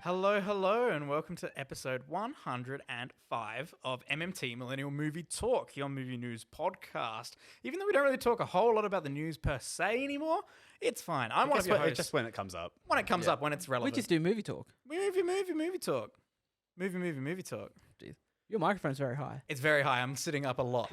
Hello, hello, and welcome to episode 105 of MMT Millennial Movie Talk, your movie news podcast. Even though we don't really talk a whole lot about the news per se anymore, it's fine. I'm one of your hosts. Just when it comes up. When it comes up, when it's We relevant. just do movie talk. Movie talk. Movie talk. Jeez. Your microphone's very high. It's very high. I'm sitting up a lot.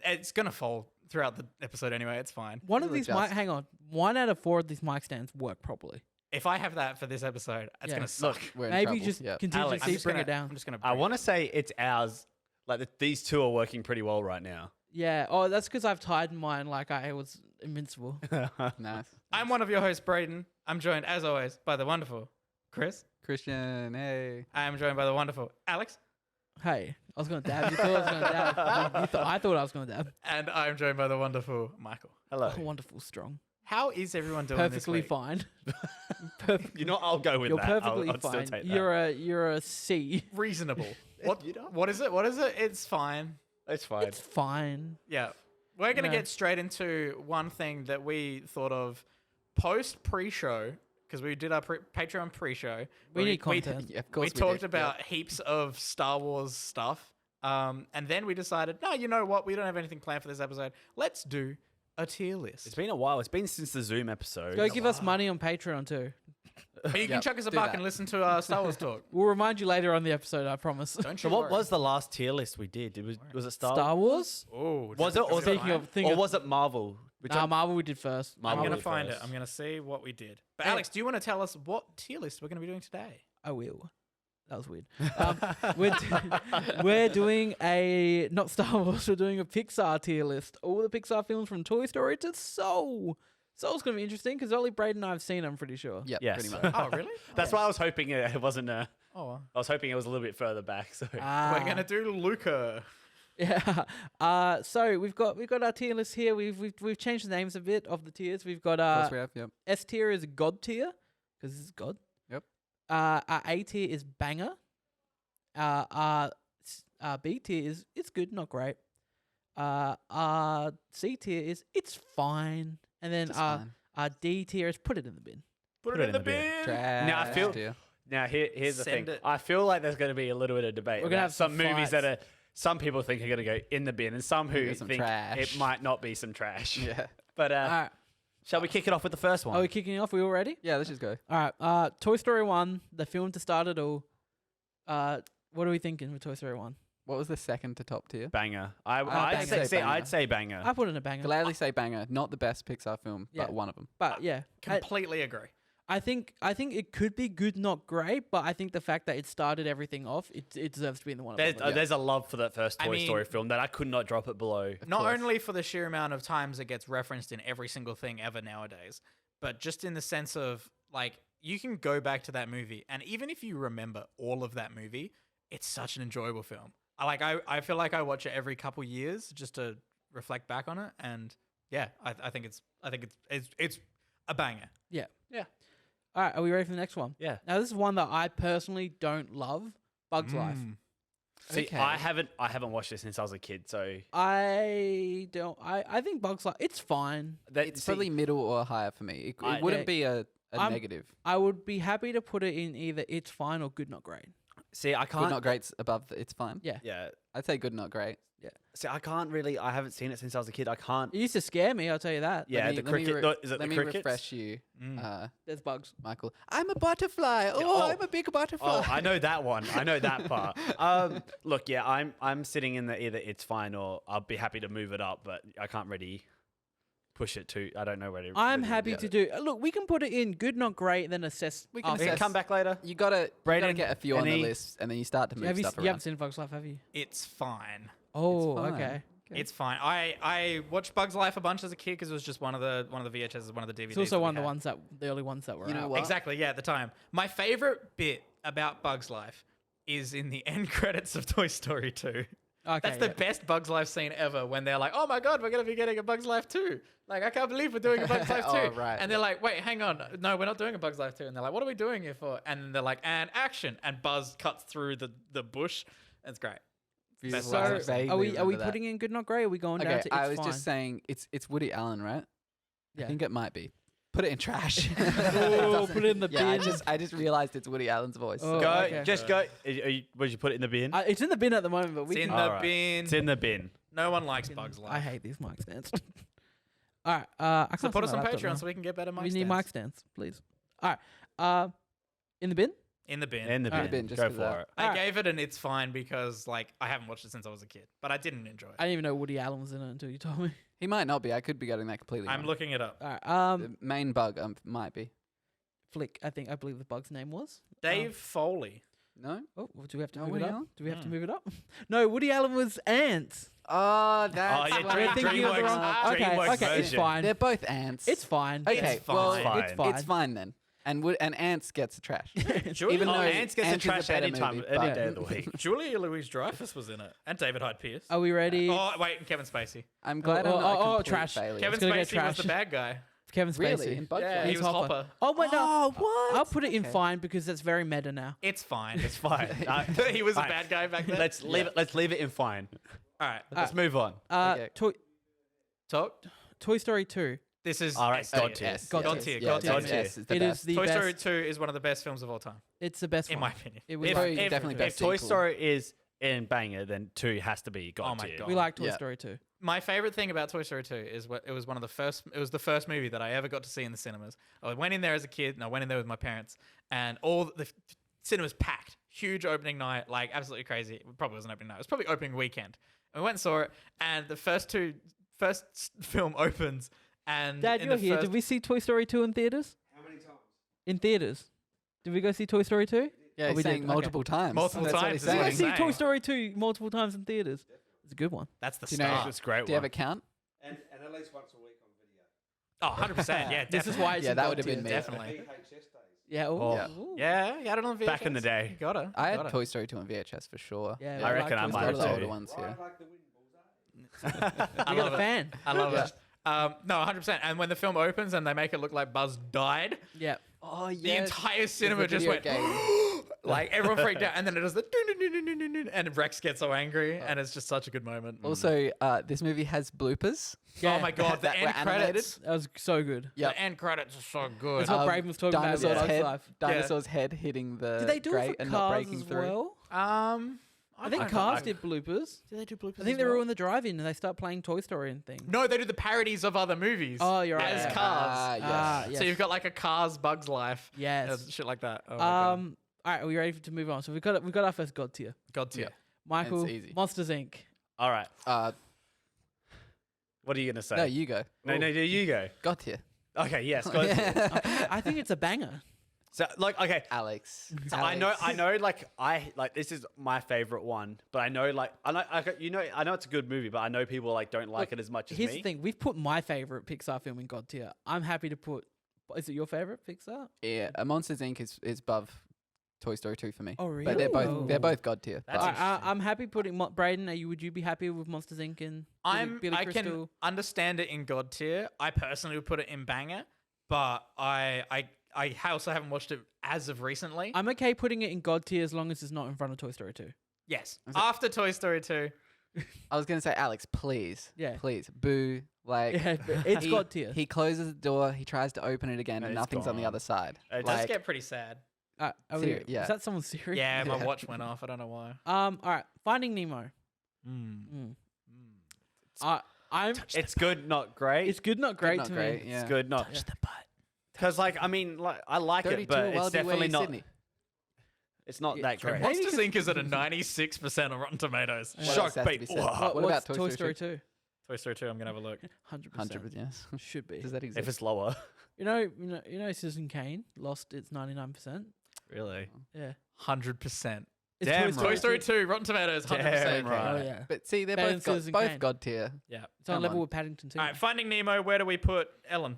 It's going to fall throughout the episode anyway. It's fine. One of these mic, hang on. 1 out of 4 of these mic stands work properly. If I have that for this episode, it's going to suck. We're in Maybe trouble. just Yep. contingency, bring it down. I'm just going to I want to say it's ours. Like these two are working pretty well right now. Yeah. Oh, that's because I've tied mine like I was invincible. Nice. I'm one of your hosts, Braden. I'm joined, as always, by the wonderful Chris. Christian, hey. I am joined by the wonderful Alex. Hey, I was going to dab. You thought I was going to dab. I thought I was going to dab. And I'm joined by the wonderful Michael. Hello. Wonderful, strong. How is everyone doing Perfectly this week? fine. You know, I'll go with You're that. perfectly I'll still fine. take that. You're a C. Reasonable. What is it? It's fine. It's fine. It's fine. Yeah. We're going to Yeah. get straight into one thing that we thought of post pre-show, because we did our Patreon pre-show. We need content. Yeah, of We course talked did. about heaps of Star Wars stuff. And then we decided, no, you know what? We don't have anything planned for this episode. Let's do a tier list. It's been a while. It's been since the Zoom episode. Go give us money on Patreon too. But you can Yep, chuck us a do buck that. and listen to our Star Wars talk. We'll remind you later on the episode, I promise. Don't So you what worry. was the last tier list we did? Was it Star Wars? Oh, Was it? Or, Thinking of- or was it Marvel? Marvel we did first. I'm Marvel going to did find it. first. I'm going to see what we did. But Alex, do you want to tell us what tier list we're going to be doing today? I will. That was weird. We're doing a, not Star Wars, we're doing a Pixar tier list. All the Pixar films from Toy Story to Soul. Soul's going to be interesting because only Braden and I have seen them, I'm pretty sure. Yep, Yes. pretty much. Oh, really? That's why I was hoping it wasn't. Oh, well. I was hoping it was a little bit further back. So We're going to do Luca. Yeah. So we've got our tier list here. We've changed the names a bit of the tiers. We've got Of course we have, yep. S tier is God tier because this is God. Yep. Our A tier is banger. Our B tier is it's good, not great. Our C tier is it's fine, and then Just our fine. our D tier is put it in the bin. Put it in the bin. Trash. Now I feel- dear. now here's the Send thing. it. I feel like there's going to be a little bit of debate. We're gonna about have some movies that fights. are. Some people think are going to go in the bin, and some who Get some think trash. it might not be some trash. Yeah. But All right. shall we kick it off with the first one? Are we kicking off? Are we all ready? Yeah, let's just go. All right. Toy Story 1, the film to start it all. What are we thinking with Toy Story 1? What was the second to top tier? Banger. Banger. I'd say banger. I put in a banger. Gladly say banger. Not the best Pixar film, Yeah. but one of them. But yeah, Completely agree. I think it could be good, not great, but I think the fact that it started everything off, it deserves to be in the one. There's a love for that first I Toy mean- Story film that I could not drop it below. Not course. only for the sheer amount of times it gets referenced in every single thing ever nowadays, but just in the sense of, like, you can go back to that movie, and even if you remember all of that movie, it's such an enjoyable film. I feel like I watch it every couple years just to reflect back on it, and yeah, I think it's a banger. Yeah. Yeah. All right, are we ready for the next one? Yeah. Now this is one that I personally don't love. Bugs Life. See, Okay. I haven't watched it since I was a kid, so I don't. I think Bugs Life. It's fine. It's probably middle or higher for me. It I- wouldn't Yeah. be a I'm- negative. I would be happy to put it in either it's fine or good, not great. see, I Good, can't. not great's above. It's fine. Yeah. Yeah. I'd say good, not great. See, I can't really. I haven't seen it since I was a kid. I can't. It used to scare me. I'll tell you that. Yeah, Let the me cricket. re- Is it Let the me crickets? refresh you, There's bugs. Michael. I'm a butterfly. Oh, I'm a big butterfly. Oh, I know that one. I know that part. Look, yeah, I'm sitting in the either it's fine or I'll be happy to move it up, but I can't really push it to. I don't know where to. I'm really happy get to it. do. Look, we can put it in good, not great, then assess. We can after. We can assess. come back later. You gotta Braden, get a few on the any- list, and then you start to move Have you, stuff you around. haven't seen Bugs Life, have you? It's fine. Oh, fine. okay. It's fine. I watched Bugs Life a bunch as a kid because it was just one of the VHSs, one of the DVDs. It's also that we one of had. the early ones that were You know out. what? Exactly, yeah, at the time. My favorite bit about Bugs Life is in the end credits of Toy Story 2. Okay, That's the yeah. best Bugs Life scene ever when they're like, oh my God, we're going to be getting a Bugs Life 2. Like, I can't believe we're doing a Bugs Life 2. Oh, right. And they're like, wait, hang on. No, we're not doing a Bugs Life 2. And they're like, what are we doing it for? And then they're like, and action. And Buzz cuts through the bush. It's great. Beautiful. So, Best I vaguely are we remember that. putting in good, not great? Or are we going down Okay, to it's I was fine? just saying it's Woody Allen, right? Yeah. I think it might be. Put it in trash. Oh, put it in the Yeah, bin. I just realized it's Woody Allen's voice. Oh. Go, okay. just go. Would you put it in the bin? It's in the bin at the moment, but we It's in can. the Alright. bin. It's in the bin. No one likes Bugs I Life. hate these mic stands. All right. I can't Support see us on my laptop Patreon now. so we can get better mic We stands. need mic stands, please. All right. In the bin. In the bin. In the bin. Alright. Bin, just Go for for that. it. I Alright. gave it an it's fine because like I haven't watched it since I was a kid, but I didn't enjoy it. I didn't even know Woody Allen was in it until you told me. He might not be. I could be getting that completely I'm wrong. looking it up. All right. The main bug might be. Flick. I believe the bug's name was. Dave Foley. No? Oh, well, do we have to No, move Woody it up? Allen? Do we have to Mm. move it up? No, Woody Allen was ants. Oh, that's yeah, what Dream- I think thinking of the DreamWorks- wrong. Okay, DreamWorks okay, it's version. fine. They're both ants. It's fine. Okay, It's well, fine. It's fine. it's fine then. And ants gets the trash. Julia, Even though Ants gets the Ants is a trash better anytime, movie, any but- day of the week. Julia Louise Dreyfus was in it, and David Hyde Pierce. Are we ready? Oh wait, and Kevin Spacey. I'm glad I'm Oh, not a oh, complete trash. failure. Kevin gonna get Spacey was the trashed. bad guy. Kevin Spacey. Really? In Bug's Yeah, Life? he He's was Hopper. Hopper. Oh wait, no. Oh, what? I'll put it in Okay. fine because that's very meta now. It's fine. It's fine. He was a Alright. bad guy back then. Let's leave it. Let's leave it in fine. All right, Let's move on. Okay. talk. Toy Story 2. This is All right, S God tier. tier. God God tier. tier. God tier. God tier. Yes, is the It is best. the Toy best. Story 2 is one of the best films of all time, It's the best in one. my opinion. It was If- like- if- Definitely If best Toy sequel. Story is in banger, then 2 has to be God Oh my tier. God. We like Toy Yeah. Story 2. My favorite thing about Toy Story 2 is it was one of the first. It was the first movie that I ever got to see in the cinemas. I went in there as a kid, and I went in there with my parents, and all the cinemas packed. Huge opening night, like absolutely crazy. It probably wasn't opening night. It was probably opening weekend. And we went and saw it, and the first film opens, and Dad, in you're the here. first- Did we see Toy Story 2 in theaters? How many times? In theaters. Did we go see Toy Story 2? Yeah, Oh, he's we saying did, okay. multiple times. Multiple That's what times he's is what Did I he's see saying. Toy Story 2 multiple times in theaters? It's a good one. That's the Do you know- start. It's a great Do you have one. a count? And at least once a week on video. Oh, 100%. Yeah, This is definitely. why it's Yeah, in that God would have tier. been me. Definitely. VHS days. Yeah. Ooh, Oh. ooh. Yeah, I don't know. VHS. Back in the day. You gotta. I you had gotta. Toy Story 2 on VHS for sure. Yeah, I we reckon I Toy might Story A lot of the have older too. ones I here. like the win, bullseye. I We got love a it. fan. I love Yeah. it. No, 100%. And when the film opens and they make it look like Buzz died, Yeah. Oh, the entire cinema the just video went game. like everyone freaked out, and then it does the dun, dun, dun, dun, dun, dun, dun, and Rex gets so angry, and it's just such a good moment. Also, this movie has bloopers. Yeah. Oh my god, the that were end animated. credits. That was so good. Yep. The end credits are so good. That's what Braven was talking about. Dinosaur's Bug's head, Life. dinosaur's head hitting the Did they do grate it for and not Cars breaking as through. well? I I think don't Cars know. did bloopers. Do they do bloopers? I think they were in the drive-in and they start playing Toy Story and things. No, they do the parodies of other movies. Oh, you're right. As yeah. Cars. Ah, yes. So you've got like a Cars Bugs Life. Yes. Shit like that. Oh my God. All right, are we ready to move on? So we've got our first God tier. God tier. Michael, It's easy. Monsters Inc. All right. Uh, What are you gonna say? no, you go. no, you go. Got here. Okay, yes. God tier. I think it's a banger. So, like, okay. Alex. So I know, like this is my favorite one, but I know, like, I know it's a good movie, but I know people like don't like it as much as Here's me. the thing: we've put my favorite Pixar film in God tier. I'm happy to put. Is it your favorite Pixar? Yeah, Monsters Inc. is above Toy Story 2 for me. Oh, But they're really? both God tier. That's but- I'm happy putting Braden. Would you be happy with Monsters Inc. and Billy I can Crystal? understand it in God tier. I personally would put it in banger, but I also haven't watched it as of recently. I'm okay putting it in God tier as long as it's not in front of Toy Story 2. Yes. After Toy Story 2. I was gonna say, Alex, please, Yeah. please, boo. Like, Yeah, but it's he, God tier. He closes the door. He tries to open it again, And and it's nothing's on the gone. other side. It It does does Like, get pretty sad. Are we, yeah. Is that someone's Siri? Yeah, my Yeah. watch went off. I don't know why. All right. Finding Nemo. I'm. It's good, not great. It's good, not great not to great. me. Yeah. It's good, not. the butt. Because, like, I mean, like, I like 32 it, but it's Wallaby definitely Way, not. Sydney. It's not Yeah, that great. Maybe Monsters 'cause- Inc. is at a 96% on Rotten Tomatoes. Yeah. What Shock else has to bait. be said? Whoa. What what's about Toy Story 2? Toy Story 2, I'm going to have a look. 100%. 100, yes. Should be. Does that exist? If it's lower. You know, Citizen Kane lost its 99%. Really? Yeah. 100%. It's Damn Toy Toy Story Story 2, Rotten Tomatoes, 100%. Damn okay. right. Oh yeah. But see, they're Better than both God, Citizen both Kane. God tier. Yeah. It's on Come level on. with Paddington too. All right, Finding Nemo, where do we put Ellen?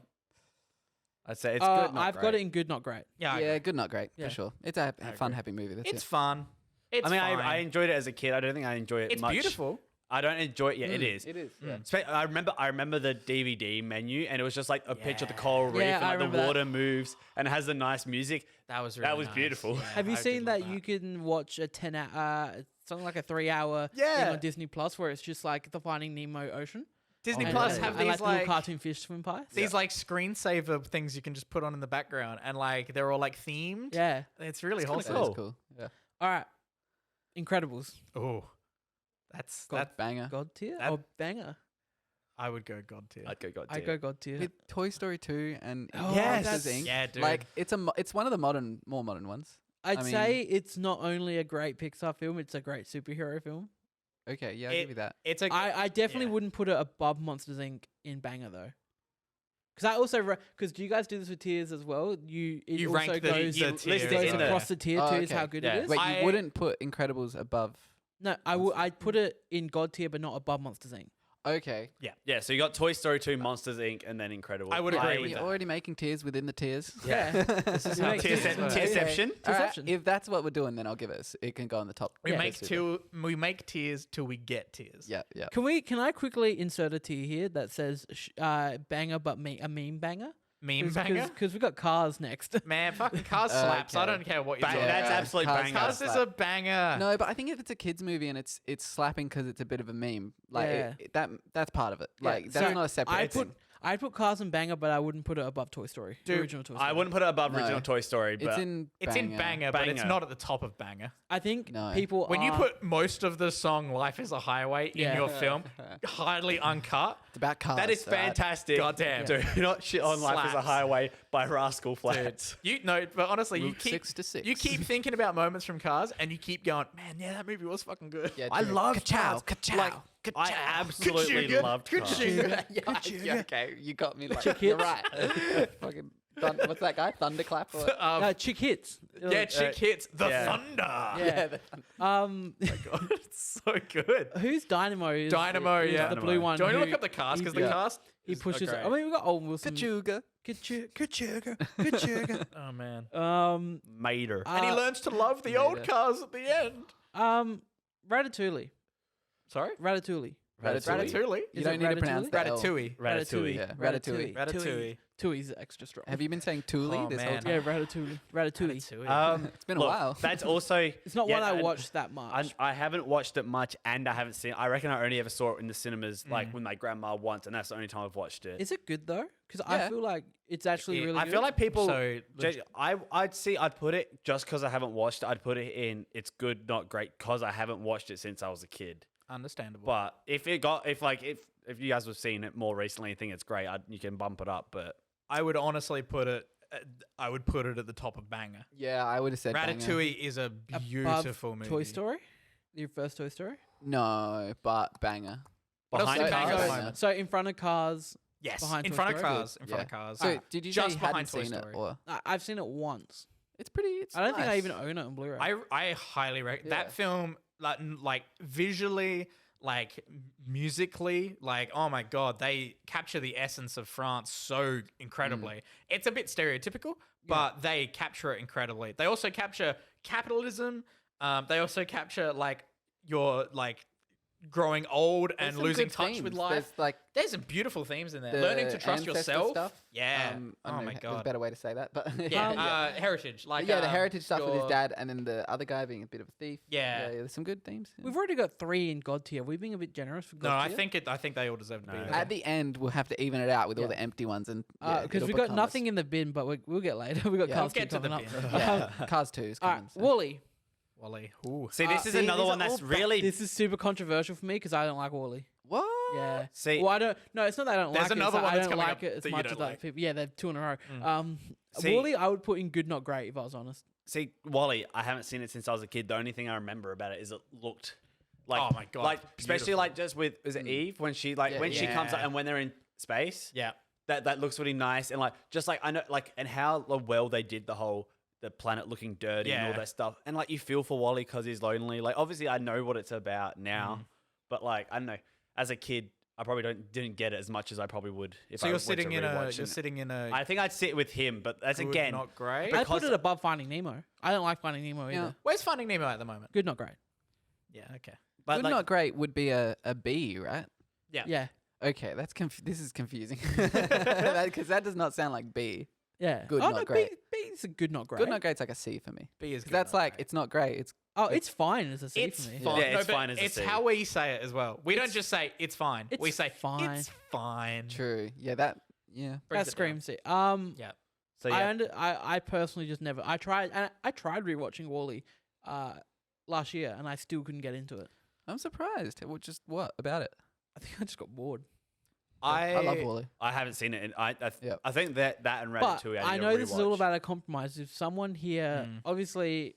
I'd say it's good, not I've great. got it in good, not great. Yeah, I Yeah, agree. good, not great, Yeah. for sure. It's a I fun, agree. happy movie. That's It's it. fun. It's I mean, fine. I enjoyed it as a kid. I don't think I enjoy it It's much. beautiful. I don't enjoy it. Yeah, it is. It is. Mm. I remember the DVD menu, and it was just like a picture of the Yeah. coral reef, Yeah, and I like the remember that. water moves, and it has the nice music. That was really That was nice. beautiful. Yeah, Have you I did seen love that you can watch a 10-hour, something like a 3-hour thing Yeah. on Disney Plus where it's just like the Finding Nemo ocean? Disney And- Plus and- have and these little like cartoon fish swim pies. these like screensaver things you can just put on in the background, and like they're all like themed. Yeah. It's really It's kinda wholesome. That is Cool. cool. Yeah. All right. Incredibles. Oh, that's God. that. Banger. God tier That- or banger? I would go God tier. I'd go God I tier. go God tier. With Toy Story 2 and Oh, Yes. Monsters Inc. Yeah, dude. Like it's one of the more modern ones. I'd I mean- say it's not only a great Pixar film, it's a great superhero film. Okay, yeah, I'll It- give you that. it's a I definitely yeah. wouldn't put it above Monsters Inc. in banger though. Because I also because do you guys do this with tiers as well? It You also rank the goes, tier list goes it in there. across the tier Oh, tiers okay. how good Yeah. it is. Wait, I- you wouldn't put Incredibles above? No, I'd put it in God tier, but not above Monsters Inc. Okay. Yeah, so you got Toy Story 2, Monsters Inc., and then Incredible. I would agree You're with that. already making tiers within the tiers. Yeah. This is how Makes tiers sense. work. Tierception? All right, Tierception. if that's what we're doing, then I'll give it. It can go on the top. We Yeah. make Super. tiers till we get tiers. Yeah, yeah. Can I quickly insert a tier here that says banger but a meme banger? Meme banger. Because we got Cars next. Man, fucking Cars slaps. I Okay. don't care what you Bang, do. that's Yeah, absolute Cars banger. Cars is a banger. No, but I think if it's a kids movie and it's slapping because it's a bit of a meme, like Yeah. that's part of it. Yeah, Like that's so not a separate. I'd put Cars in banger, but I wouldn't put it above Toy Story. The Dude, original Toy Story. I wouldn't put it above No. original Toy Story, but It's in. It's in banger, but it's not at the top of banger. I think No. people When you are- put most of the song "Life Is a Highway" in Yeah. your film, hardly uncut, It's about cars. that is alright? fantastic. Goddamn. Do not shit on Life is a Slaps. Highway by Rascal Flatts. you know. But honestly, you Route keep 6 to 6. you keep thinking about moments from Cars, and you keep going, man, yeah, that movie was fucking good. Yeah, I true. love Ka-chow, Cars. ka-chow, Like, ka-chow. I absolutely Kachuga, loved Cars. Kachuga. Yeah, okay, you got me. Like, Chick you're hits. right. Fucking what's that guy? Thunderclap? Or? Um, Chick hits. yeah, chick hits the yeah. thunder. Yeah. God, it's so good. Who's Dynamo? Is Dynamo, is yeah. the blue Dynamo. one. Do you want to who look up the cast? Because he- the cast, he is pushes. great. I mean, we got Owen Wilson. Kachuga. Kachuga. Kachuga. Oh man. Mater. And he learns to love the old cars at the end. Ratatouille. Sorry? Ratatouille. Ratatouille. You Is don't it need to pronounce Ratatouille? that L. Ratatouille. Ratatouille. Yeah, Ratatouille. Ratatouille. Touille's extra strong. Have you been saying Thule Oh, this whole man. time? Yeah, Ratatouille. Ratatouille. It's been a look, while. That's also. It's not yeah, one I and watched that much. I haven't watched it much, and I haven't seen. I reckon I only ever saw it in the cinemas, like with my grandma once, and that's the only time I've watched it. Is it good though? Because Yeah. I feel like it's actually really I good. feel like people. So, I'd put it just because I haven't watched it. I'd put it in. It's good, not great, because I haven't watched it since I was a kid. Understandable. But if you guys have seen it more recently and think it's great, you can bump it up. But I would honestly put it. I would put it at the top of banger. Yeah, I would have said banger. Ratatouille is a Above beautiful movie. Toy Story. Your first Toy Story. No, but banger. What else behind is banger at the Cars? moment? So in front of Cars. Yes, Behind in Toy front of Story? cars. In front of Yeah. cars. So did you say just you behind hadn't Toy seen Story. it? Or I've seen it once. it's pretty. It's I don't think I nice. even own it on Blu-ray. I highly recommend Yeah. that film. Like visually, like musically, like oh my god, they capture the essence of France so incredibly. It's a bit stereotypical, but they capture it incredibly. They also capture capitalism. They also capture like your like growing old There's and some losing good touch with themes. life. There's like There's some beautiful themes in there. the Learning to trust ancestor yourself. stuff. Yeah. I don't Oh know, my There's a god. better way to say that, but Yeah. Heritage. Like yeah, the heritage stuff with his your- dad, and then the other guy being a bit of a thief. Yeah. There's some good themes. yeah. We've already got 3 in God tier. We've been a bit generous for God No, I tier. think I think they all deserve to be No. there. At the end, we'll have to even it out with all Yeah. the empty ones, and Because we got nothing in the bin, but we'll get later. We got Yeah. Cars We'll get 2 to the coming up. bin. Yeah, Cars 2 is All coming. right, so. Wally. Wally. Ooh. see, this is see, another these one are that's all really. This is super controversial for me because I don't like Wally. What? Yeah. See, Well, I don't. No, it's not that I don't There's like it. another It's that one I that's don't coming like up it as that you much don't as like like. people. Yeah, they're 2 in a row. See- Wally, I would put in good, not great, if I was honest. See, Wally, I haven't seen it since I was a kid. The only thing I remember about it is it looked like, Oh my God, like especially beautiful. like just with is it Eve when she like Yeah, when she comes up yeah. and when they're in space, Yeah. that looks really nice and like just like I know like and how well they did the planet looking dirty and all Yeah. that stuff and like you feel for Wally because he's lonely. Like obviously I know what it's about now, but like I don't know as a kid I probably didn't get it as much as I probably would if So I you're went to sitting in a rewatch you're it. sitting in a I think I'd sit with him, but that's good, again not great. I put Because- it above Finding Nemo. I don't like Finding Nemo Yeah. either. Where's Finding Nemo at the moment? Good, not great. Yeah, okay. but Good, like, not great would be a B, right? Yeah. Yeah. Okay, this is confusing because that does not sound like B. Yeah. Good, oh, not no, great. B's a good, not great. Good, not great's like a C for me. B is 'Cause good, that's not like great. it's not great. It's Oh, it's fine as a C It's for me. fine. Yeah, No, it's but fine as a it's C. how we say it as well. We don't just say it's fine. We it's say fine. it's fine. true. Yeah, that. Yeah. Brings That it down. screams it. Yeah. So I personally just never. I tried rewatching Wall-E, last year, and I still couldn't get into it. I'm surprised. Just what about it? I think I just got bored. I love Wall-E. I haven't seen it. And Yep. I think that and But Ratatouille. I need know to this is all rewatch. about a compromise. If someone here, obviously,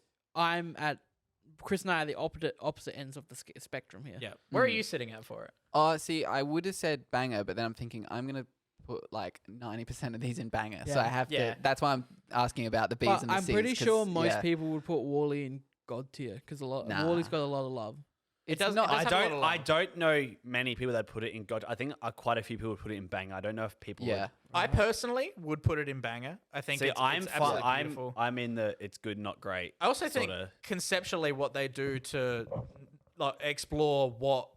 Chris and I are the opposite ends of the spectrum here. Yeah. Where are Mm. you sitting at for it? Oh, see, I would have said banger, but then I'm thinking I'm gonna put like 90% of these in banger, so Yeah. I have Yeah. to. That's why I'm asking about the B's But and the I'm C's. pretty 'cause, sure most yeah, people would put Wall-E in God tier because Nah. Wall-E's got a lot of love. It It's does. not- It does I have a lot don't. of I love. don't know many people that put it in God. I think quite a few people would put it in Bang. I don't know if people. Yeah. Would. I personally would put it in banger. I think See, it's I'm absolutely fine. beautiful. I'm in the. It's good, not great. I also think sorta. conceptually what they do to like explore what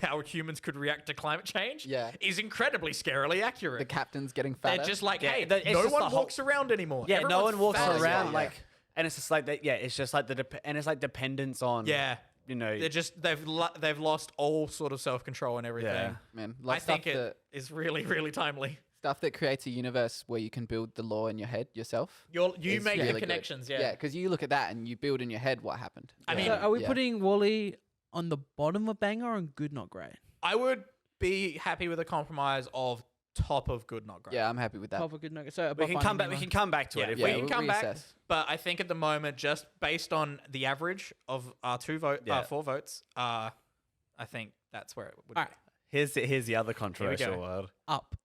how humans could react to climate change Yeah. is incredibly scarily accurate. the captain's getting fatter. They're just like, Yeah, hey, it's no just one the whole- walks around anymore. Yeah, no Everyone's one walks fat as around well. like, and it's just like that. Yeah, it's just like and it's like dependence on. Yeah, You know. they're just they've lost all sort of self control and everything. Yeah. man. I Like think it is really really timely. stuff that creates a universe where you can build the law in your head yourself. You is make really the good. connections. Yeah, because you look at that and you build in your head what happened. I Yeah. mean- So are we Yeah. putting Wall-E on the bottom of banger or on good, not great? I would be happy with a compromise of top of good, not great. Yeah, I'm happy with that. Top of good, not great. So we above can come Finding back. We Nemo. can come back to it. Yeah, If we we can we'll come back. reassess. But I think at the moment, just based on the average of our Yeah. 4 votes, I think that's where it would Alright. be. Here's the other go. controversial word. Up.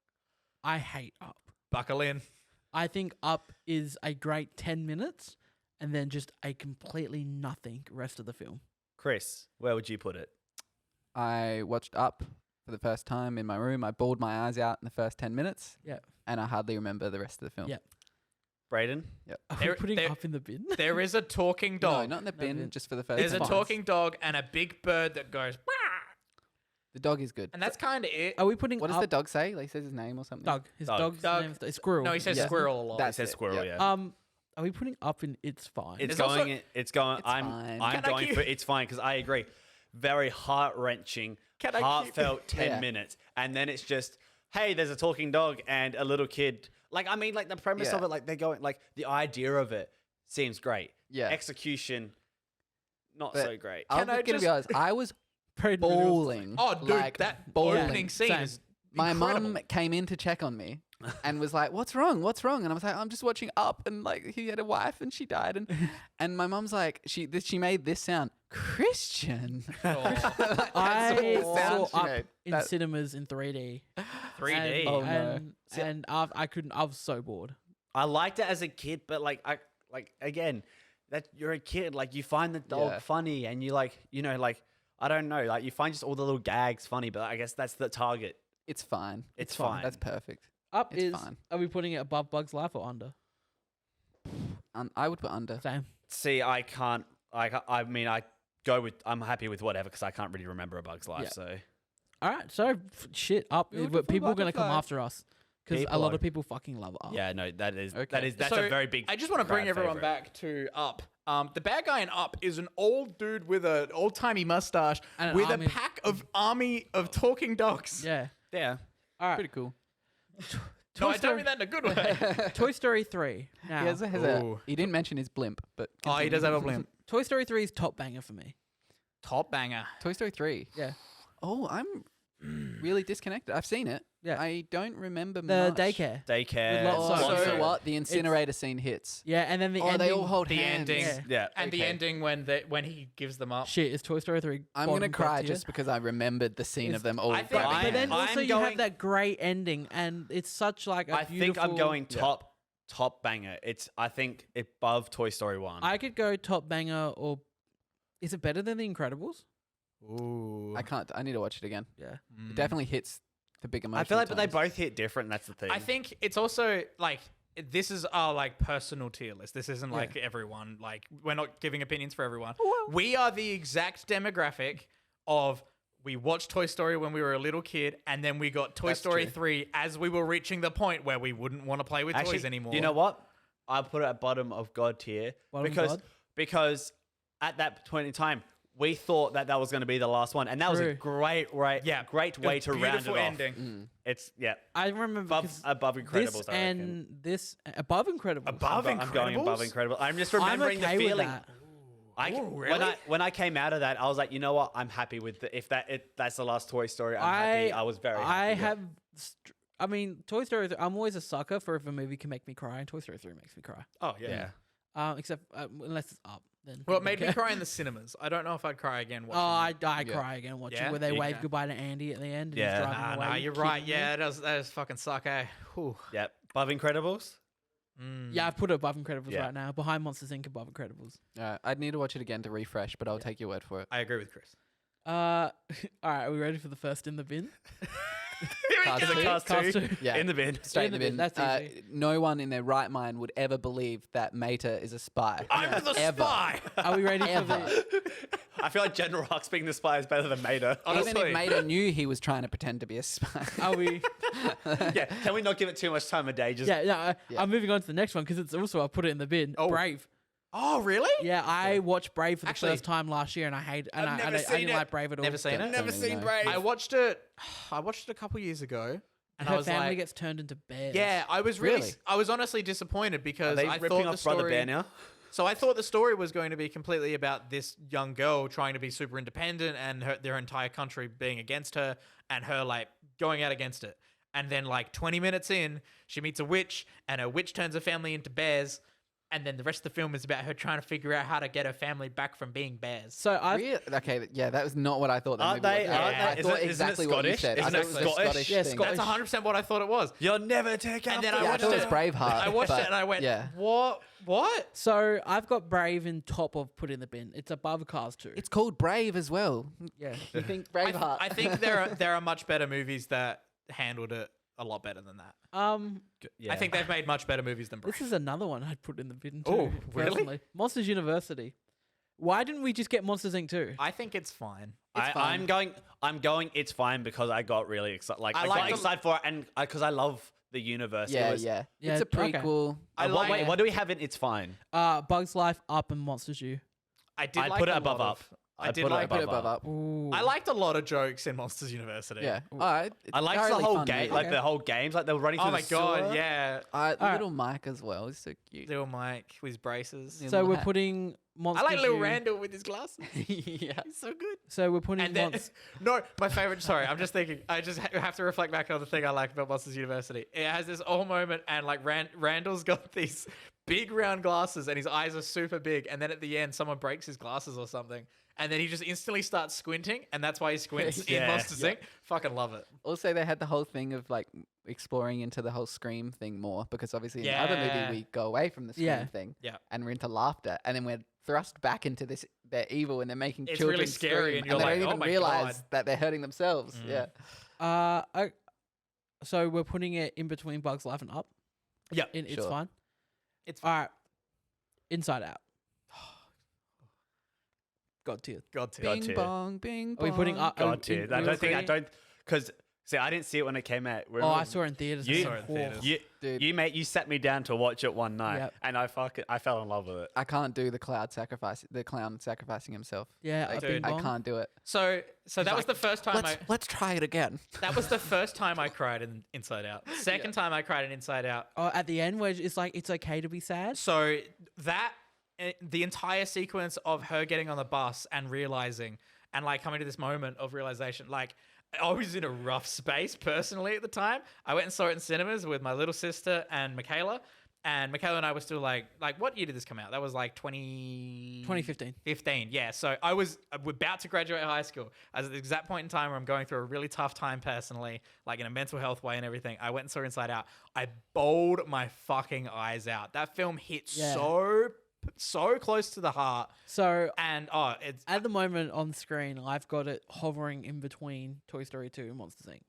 I hate Up. Buckle in. I think Up is a great 10 minutes and then just a completely nothing rest of the film. Chris, where would you put it? I watched Up for the first time in my room. I bawled my eyes out in the first 10 minutes. Yeah. And I hardly remember the rest of the film. Yeah. Braden? Are There- we putting there- Up in the bin? There is a talking No, dog. not in the No, bin, bin. just for the first There's a 10 fine. talking dog and a big bird that goes, "Wah!" The dog is good. and that's kind of it. Are we putting What does Up? the dog say? Like, he says his name or something? Dog. His Dog. dog's Dog. name is Squirrel. No, he says Yeah. squirrel a lot. That's It says it, squirrel, yeah. yeah. Are we putting Up in It's Fine? It's There's also- going. It's going. It's I'm. fine. I'm Can I going keep- for. It's fine because I agree. Very heart wrenching, Can I keep- heartfelt 10 Yeah. minutes, and then it's just, hey, there's a talking dog and a little kid. Like I mean, like the premise Yeah. of it, like they're going, like the idea of it seems great. Yeah. Execution, not But so great. I'm Can I going to just- be honest. I was Braden, bawling. Oh, dude, like, that bawling. opening scene Same. is My incredible. mum came in to check on me and was like, "What's wrong? What's wrong?" And I was like, "I'm just watching Up, and like he had a wife and she died." And my mum's like, she made this sound, Christian. Oh, Like, that's I the saw sound she Up made. in That- cinemas in 3D. 3D. And, Oh, no. and I couldn't. I was so bored. I liked it as a kid, but like again, that you're a kid, like you find the dog Yeah. funny, and you like like I don't know, like you find just all the little gags funny, but I guess that's the target. It's fine. It's fine. That's perfect. Up It's is. fine. Are we putting it above Bug's Life or under? I would put under. Same. See, I can't. I mean, I go with. I'm happy with whatever because I can't really remember A Bug's Life. Yeah. So All right. So shit. Up. Beautiful But people are gonna come butterfly. after us because a People lot are- of people fucking love Up. yeah, no, that's Okay. that's So, a very big. I just want to bring crowd everyone favorite. back to Up. The bad guy in Up is an old dude with an old timey mustache And an with army a pack of army of talking dogs. Yeah. Yeah, All right. Pretty cool. No, I Story- don't mean that in a good way. Toy Story 3. Now, He Ooh. he didn't mention his blimp, but Oh, he does have a blimp. Toy Story 3 is top banger for me. Top banger. Toy Story 3. Yeah. Oh, I'm really disconnected. I've seen it. Yeah. I don't remember The much. daycare. daycare. lots Oh, of- so So- what? The incinerator scene hits. Yeah, and then the Oh, ending. they all hold The hands. ending. Yeah. Yeah, And the Okay. ending when he gives them up. Shit, is Toy Story 3 I'm bottom gonna cry tier? just because I remembered the scene It's- of them all. I think- grabbing I- But then hands. also I'm you going- have that great ending, and it's such like a I think I'm beautiful- going top banger. It's I think above Toy Story 1. I could go top banger, or is it better than The Incredibles? Ooh. I can't. I need to watch it again. Yeah. It definitely hits the big emotional. I feel like, but they tones. both hit different. That's the thing. I think it's also like this is our like personal tier list. This isn't like everyone. Like we're not giving opinions for everyone. We are the exact demographic of we watched Toy Story when we were a little kid, and then we got Toy That's Story true. 3 as we were reaching the point where we wouldn't want to play with toys anymore. You know what? I'll put it at bottom of God tier Bottom because God? because at that point in time we thought that was going to be the last one, and that was a True. great Yeah, great way to round it beautiful off. ending. It's I remember above this Incredibles. I reckon. and this above Incredibles. Above I'm going above Incredibles? Incredible. I'm just I'm remembering okay the with feeling. that. Ooh, really? When I came out of that, I was like, you know what? I'm happy with that's the last Toy Story. I'm happy. I was very. Happy I mean, Toy Story. I'm always a sucker for if a movie can make me cry, and Toy Story 3 makes me cry. Oh, yeah. Yeah. Except unless it's up, then. Well, it people made me care. cry in the cinemas. I don't know if I'd cry again Oh, watching I it. Yeah. cry again watching Yeah? where they You wave can. goodbye to Andy at the end. And Yeah. he's driving away. Nah, You you're kidding right. me? Yeah, that does fucking suck, eh? Whew. Yep. Above Incredibles. Yeah, I've put it above Incredibles Yeah. right now. Behind Monsters Inc. above Incredibles. I'd need to watch it again to refresh, but I'll take your word for it. I agree with Chris. All right, are we ready for the first in the bin? Cars Is it two? Cars Cars 2? two. Yeah. In the bin. Straight In in the the bin, bin. that's easy. No one in their right mind would ever believe that Mater is a spy. I'm the Ever. spy. Are we ready for Ever. the? I feel like General Hux being the spy is better than Mater. Even Honestly. if Mater knew he was trying to pretend to be a spy. Are we? Yeah. Can we not give it too much time of day? Just Yeah, no. Yeah. I'm moving on to the next one because it's also I put it in the bin. Oh. Brave. Oh, really? Yeah, I watched Brave for the Actually, first time last year, and I hate. And I've I never seen didn't it. like Brave at all. Never seen it? Never seen Brave. I watched it. I watched it a couple years ago, and I Her was family like, gets turned into bears. yeah, I was really, Really? I was honestly disappointed Are because they I ripping thought the off Brother story. Bear now? So I thought the story was going to be completely about this young girl trying to be super independent and their entire country being against her and her like going out against it. And then like 20 minutes in, she meets a witch and her witch turns her family into bears. And then the rest of the film is about her trying to figure out how to get her family back from being bears. So I've Really? Okay, yeah, that was not what I thought. That Aren't movie they? was. Aren't I they? Isn't thought it exactly what you Scottish? said. I Isn't thought it it was a Scottish? Scottish Yeah, thing. Scottish. That's 100% what I thought it was. You'll never take And out then the I Yeah, I watched thought it was it. Braveheart. I watched but it and I went, yeah. what? so I've got Brave in top of put in the bin. It's above Cars 2. It's called Brave as well. yeah. You think I, Braveheart? I think there are much better movies that handled it a lot better than that. Yeah. I think they've made much better movies than Brave. This is another one I'd put in the bin too. Oh, really? personally. Monsters University. Why didn't we just get Monsters Inc. too? I think it's fine. I'm going. It's fine because I got really excited. Like I like got the- excited for it, and because I love the universe. It yeah, was- yeah, Yeah, It's a okay. prequel. I Wait, like. what do we have in It's Fine? Bugs Life, Up, and Monsters U. I did I'd like put it a above lot Up. of- I I'd did put it like. Put it above above up. Ooh. I liked a lot of jokes in Monsters University. Yeah. All right. It's I liked the thoroughly whole fun game, movie. like Okay. the whole games, like they were running through Oh my the god, sewer. yeah. Alright. Little Mike as well. He's so cute. Little Mike with his braces. Yeah. So Little we're hat. putting I Monsters like Little U. Randall with his glasses. yeah. He's so good. So we're putting And then, Monsters. no, my favorite. Sorry, I'm just thinking. I just have to reflect back on the thing I like about Monsters University. It has this whole moment, and like Randall's got these big round glasses, and his eyes are super big. And then at the end, someone breaks his glasses or something, and then he just instantly starts squinting, and that's why he squints in Yeah. Monsters Inc. Fucking love it. Also, they had the whole thing of like exploring into the whole Scream thing more because obviously in the other Yeah. movie we go away from the Scream Yeah. thing, Yeah. and we're into laughter, and then we're thrust back into this. They're evil and they're making It's children really scary, scream, and you're they like, don't "Oh even my realize God." that they're hurting themselves. Mm. Yeah. So we're putting it in between Bugs Life and Up. Yeah, It's Sure. fine. It's All right. Inside Out. God tier. God tier. God Bing tier. bong, bing bong. Are we putting up? God tier. I don't think I don't because see I didn't see it when it came out. Oh, I saw it in theaters. You- and Saw it in whoa. theaters. You, Dude. you sat me down to watch it one night, Yep. and I fell in love with it. I can't do the clown sacrificing himself. Yeah, Like, a Dude. bing I bong. can't do it. So that was the first time Let's try it again. that was the first time I cried in Inside Out. Second time I cried in Inside Out. Oh, at the end where it's like it's okay to be sad. So that the entire sequence of her getting on the bus and realizing and like coming to this moment of realization, like I was in a rough space personally at the time. I went and saw it in cinemas with my little sister and Michaela. And Michaela and I were still like what year did this come out? That was like 2015. 15, yeah. So I was about to graduate high school. I was at the exact point in time where I'm going through a really tough time personally, like in a mental health way and everything. I went and saw Inside Out. I bawled my fucking eyes out. That film hit Yeah. so close to the heart. So And it's at the moment on screen, I've got it hovering in between Toy Story 2 and Monsters Inc.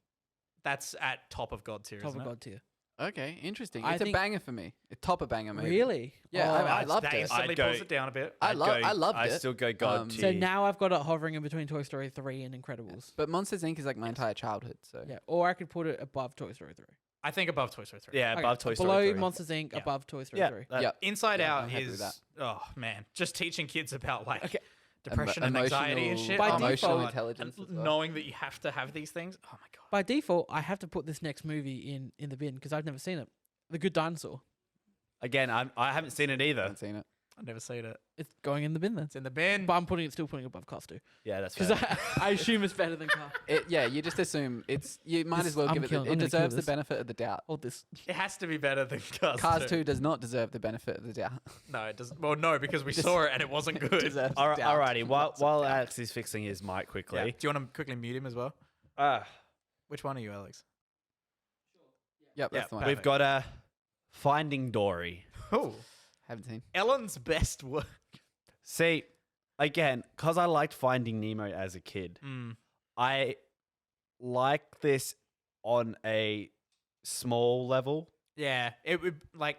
that's at top of God tier. Top isn't of it? God tier. Okay, interesting. I It's a think- banger for me. A top of banger movie. Really? Yeah, Oh. I loved that it. instantly I'd go- pulls it down a bit. I loved I it. still go God Um, tier. So now I've got it hovering in between Toy Story 3 and Incredibles. But Monsters Inc. is like my entire childhood. So Yeah, or I could put it above Toy Story 3. I think above Toy Story 3. yeah, Okay, above so Toy Story below 3. Monsters Inc. Yeah. above Toy Story Yeah, 3. that- Yep. Inside Yeah, Out I'm happy with is that. oh man, just teaching kids about like Okay. depression and anxiety and Emotional- shit. By oh my default- God. intelligence And as well. knowing that you have to have these things. Oh my god. By default, I have to put this next movie in the bin because I've never seen it. The Good Dinosaur. Again, I haven't seen it I either. haven't seen it. I've never seen it. It's going in the bin then. It's in the bin. But I'm still putting it above Cars 2. Yeah, that's Because fair. I assume it's better than Cars. Yeah, you just assume it's. You might This- as well I'm give it. killing- It I'm gonna kill deserves the this. benefit of the doubt. Hold this. It has to be better than Cars, Cars 2 does not deserve the benefit of the doubt. No, it doesn't. Well, no, because we Just- saw it and it wasn't good. Deserves All doubt. righty. While Lots of doubt. Alex is fixing his mic Yeah. quickly, Do you want to quickly mute him as well? Which one are you, Alex? Yep, that's Yeah, the one. we've got a Finding Dory. Oh, Haven't seen. Ellen's best work. See, again, because I liked Finding Nemo as a kid, Mm. I like this on a small level. Yeah, it would like.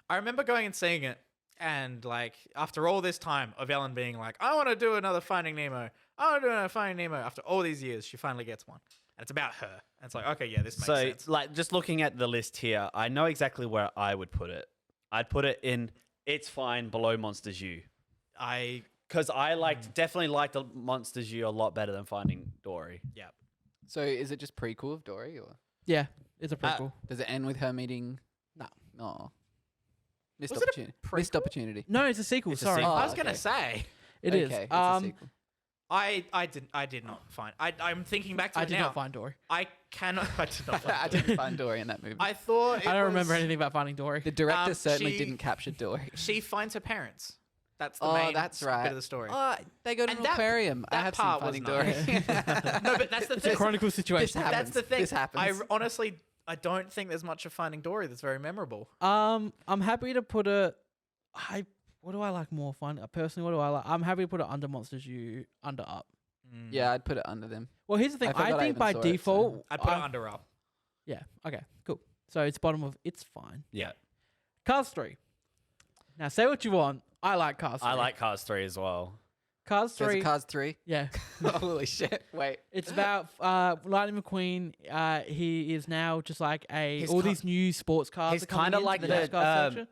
I remember going and seeing it, and like after all this time of Ellen being like, "I want to do another Finding Nemo. I want to do another Finding Nemo." After all these years, she finally gets one, and it's about her. And it's like, okay, yeah, this makes So, sense. like, just looking at the list here, I know exactly where I would put it. I'd put it in It's Fine below Monsters U. I Because I definitely liked the Monsters U a lot better than Finding Dory. So is it just prequel of Dory, or Yeah, it's a prequel. does it end with her meeting? No. No. Missed Was it a opportunity. Missed opportunity. No, it's a sequel. It's a Sorry. sequel. I was gonna okay. say It is. Okay, it's a sequel. I did not find. I'm thinking back to I it did now. not find Dory. I cannot. I did not find. I didn't find Dory in that movie. I thought. I it don't remember was- anything about finding Dory. The director Um, certainly she- didn't capture Dory. She finds her parents. That's the Oh, main that's bit right. of the story. Oh, they go to And an that- aquarium. I that have part seen was Finding Dory. no, but that's the It's a thing. chronicle situation. happens. That's the thing. This happens. Honestly, I don't think there's much of Finding Dory that's very memorable. I'm happy to put it. What do I like more? Personally, what do I like? I'm happy to put it under Monsters U, under Up. Mm. Yeah, I'd put it under them. Well, here's the thing. I forgot I I think even by saw it, so- default, I'd put it under Up. Yeah. Okay. Cool. So it's bottom of. It's fine. Yeah. Cars 3. Now say what you want. I like Cars 3. I like Cars 3 as well. Cars There's 3. a Cars 3. Yeah. Holy shit. Wait. It's about Lightning McQueen. He is now just like He's all ki- these new sports cars. he's are coming kinda into like the the, NASCAR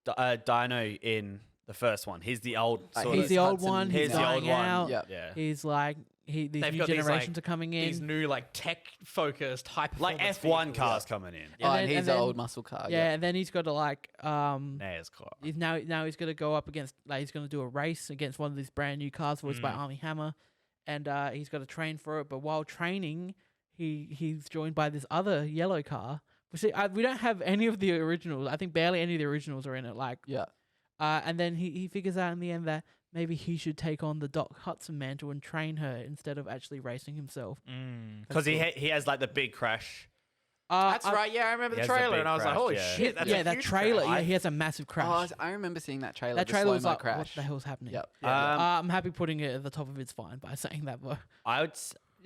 section. Dino in the first one. He's the old sort He's of. the old Hudson- one. He's He's the old dying one. out. Yeah. Yeah. He's like these They've new got these, like, generations are coming in. These new like tech focused high Like performance F1 vehicles. cars coming in. Yeah. Oh, And and then- he's and an then- old muscle car. yeah, and then he's got to like NASCAR. he's now he's going to go up against he's going to do a race against one of these brand new cars voiced by Armie Hammer, and he's got to train for it. But while training, he's joined by this other yellow car. We don't have any of the originals. I think barely any of the originals are in it. Like, Yeah. and then he figures out in the end that maybe he should take on the Doc Hudson mantle and train her instead of actually racing himself. Because he has like the big crash. That's right. Yeah, I remember He the has the trailer, big and I was like, crash, "Holy yeah. shit!" That's yeah, a that huge trailer. crash. Yeah, he has a massive crash. Oh, I remember seeing that trailer. That the trailer was slow-mo like, crash. what the hell's happening? Yep. I'm happy putting it at the top of It's Fine by saying that, but I would,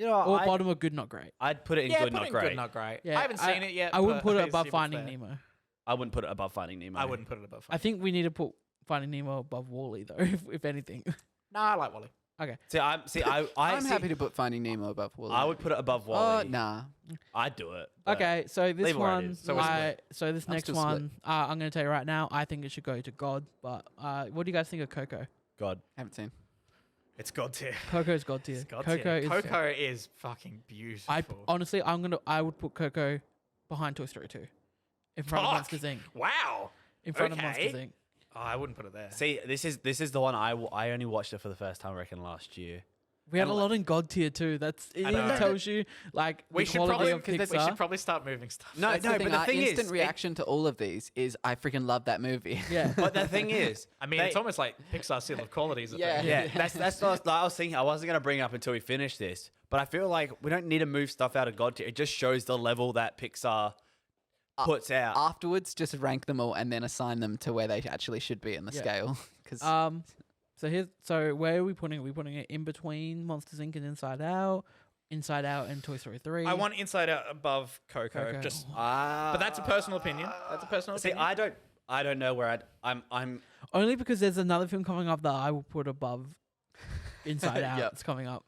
or bottom of Good, Not Great. I'd put it in Yeah, good, put not in great. good, not great. Yeah, I haven't seen it yet. I wouldn't but put it I above see what's Finding there. Nemo. I wouldn't put it above Finding Nemo. I wouldn't put it above. I think we need to put Finding Nemo above Wall-E though, if anything. No, I like Wally. I'm happy to put Finding Nemo above Wall-E. I would put it above Oh, Wally. nah. I'd do it. but- Okay, so this leave it where it one, is. So we're split. so this I'm next still split. one, I'm going to tell you right now, I think it should go to God. But what do you guys think of Coco? God. Haven't seen. It's God tier. Coco's God tier. It's God Coco tier. is. Coco is fucking beautiful. Honestly, I would put Coco behind Toy Story 2, in front of Fuck. Monsters Inc. Wow. In front of Okay. Monsters Inc. Oh, I wouldn't put it there. See, this is the one I only watched it for the first time, I reckon, last year. We had a And lot in God tier too. It I know. tells you like We the should quality probably of we Pixar. should probably start moving stuff. No, That's no, the but the our thing is, instant reaction to all of these is I freaking love that movie. Yeah. but the thing is, I mean, they- it's almost like Pixar seal of quality. Is Yeah. yeah, that's what I was thinking. I wasn't gonna bring it up until we finish this, but I feel like we don't need to move stuff out of God tier. It just shows the level that Pixar puts out. Afterwards, just rank them all and then assign them to where they actually should be in the Yeah. scale. Because So where are we putting it? Are we putting it in between Monsters Inc. and Inside Out, Inside Out and Toy Story 3. I want Inside Out above Coco. Coco. Just, But that's a personal opinion. That's a personal See, opinion. I don't know where I'm. Only because there's another film coming up that I will put above Inside Out. Yep. It's coming up.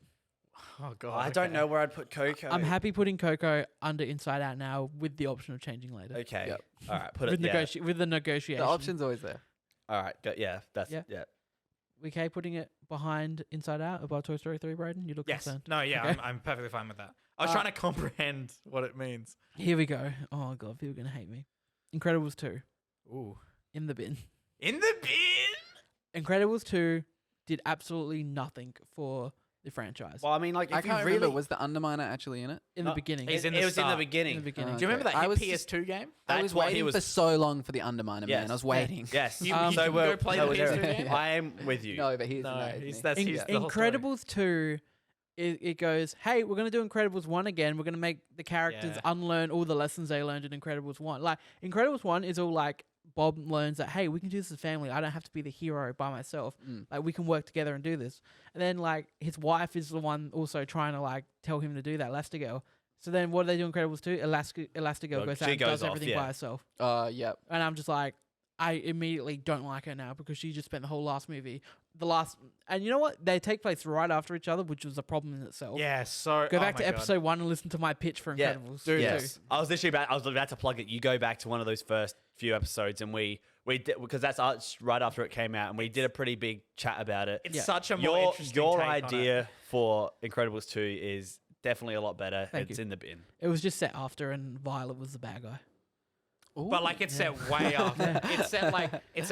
Oh god. I don't okay. know where I'd put Coco. I'm happy putting Coco under Inside Out now with the option of changing later. Okay. Yep. All right. Put with, it. Yeah. with the negotiation. The option's always there. All right. Yeah. That's Yeah. yeah. We okay putting it behind Inside Out above Toy Story 3, Braden? You look Yes. concerned. No. Yeah. Okay. I'm perfectly fine with that. I was Uh, trying to comprehend what it means. Here we go. Oh god, people are gonna hate me. Incredibles 2 Ooh. in the bin. In the bin. Incredibles 2 did absolutely nothing for the franchise. Well, I mean, like, if I you can't really remember. Was the Underminer actually in it? in the beginning. He's in it the was in the start. beginning. In the beginning. Oh, Do you remember Okay. that I hit was PS2 game? I That's was what he waiting was- for so long for the Underminer, Yes. man. I was waiting. Yes. You can go we're- play no, the we're- PS2 game? I am with you. No, but he's No, in he's, that. that's In- he's the whole story. Incredibles 2, it goes, hey, we're going to do Incredibles 1 again. We're going to make the characters Yeah. unlearn all the lessons they learned in Incredibles 1. Like, Incredibles 1 is all like, Bob learns that, hey, we can do this as a family. I don't have to be the hero by myself. Mm. Like, we can work together and do this. And then, like, his wife is the one also trying to, like, tell him to do that, Elastigirl. So then what do they do in Incredibles 2? Elastigirl Well, goes she out and goes does off, everything yeah. by herself. Yep. And I'm just like, I immediately don't like her now because she just spent the whole last movie, and you know what? They take place right after each other, which was a problem in itself. Yeah. So Go oh back my to God. episode 1 and listen to my pitch for Yeah, Incredibles. dude, Yes. I was about to plug it. You go back to one of those first few episodes, and we did, because that's right after it came out, and we did a pretty big chat about it. It's Yeah. such a more Your interesting your take on it. idea for Incredibles 2 is definitely a lot better. Thank It's you. in the bin. It was just set after, and Violet was the bad guy. But like it's Yeah. set way after. Yeah. It's set like It's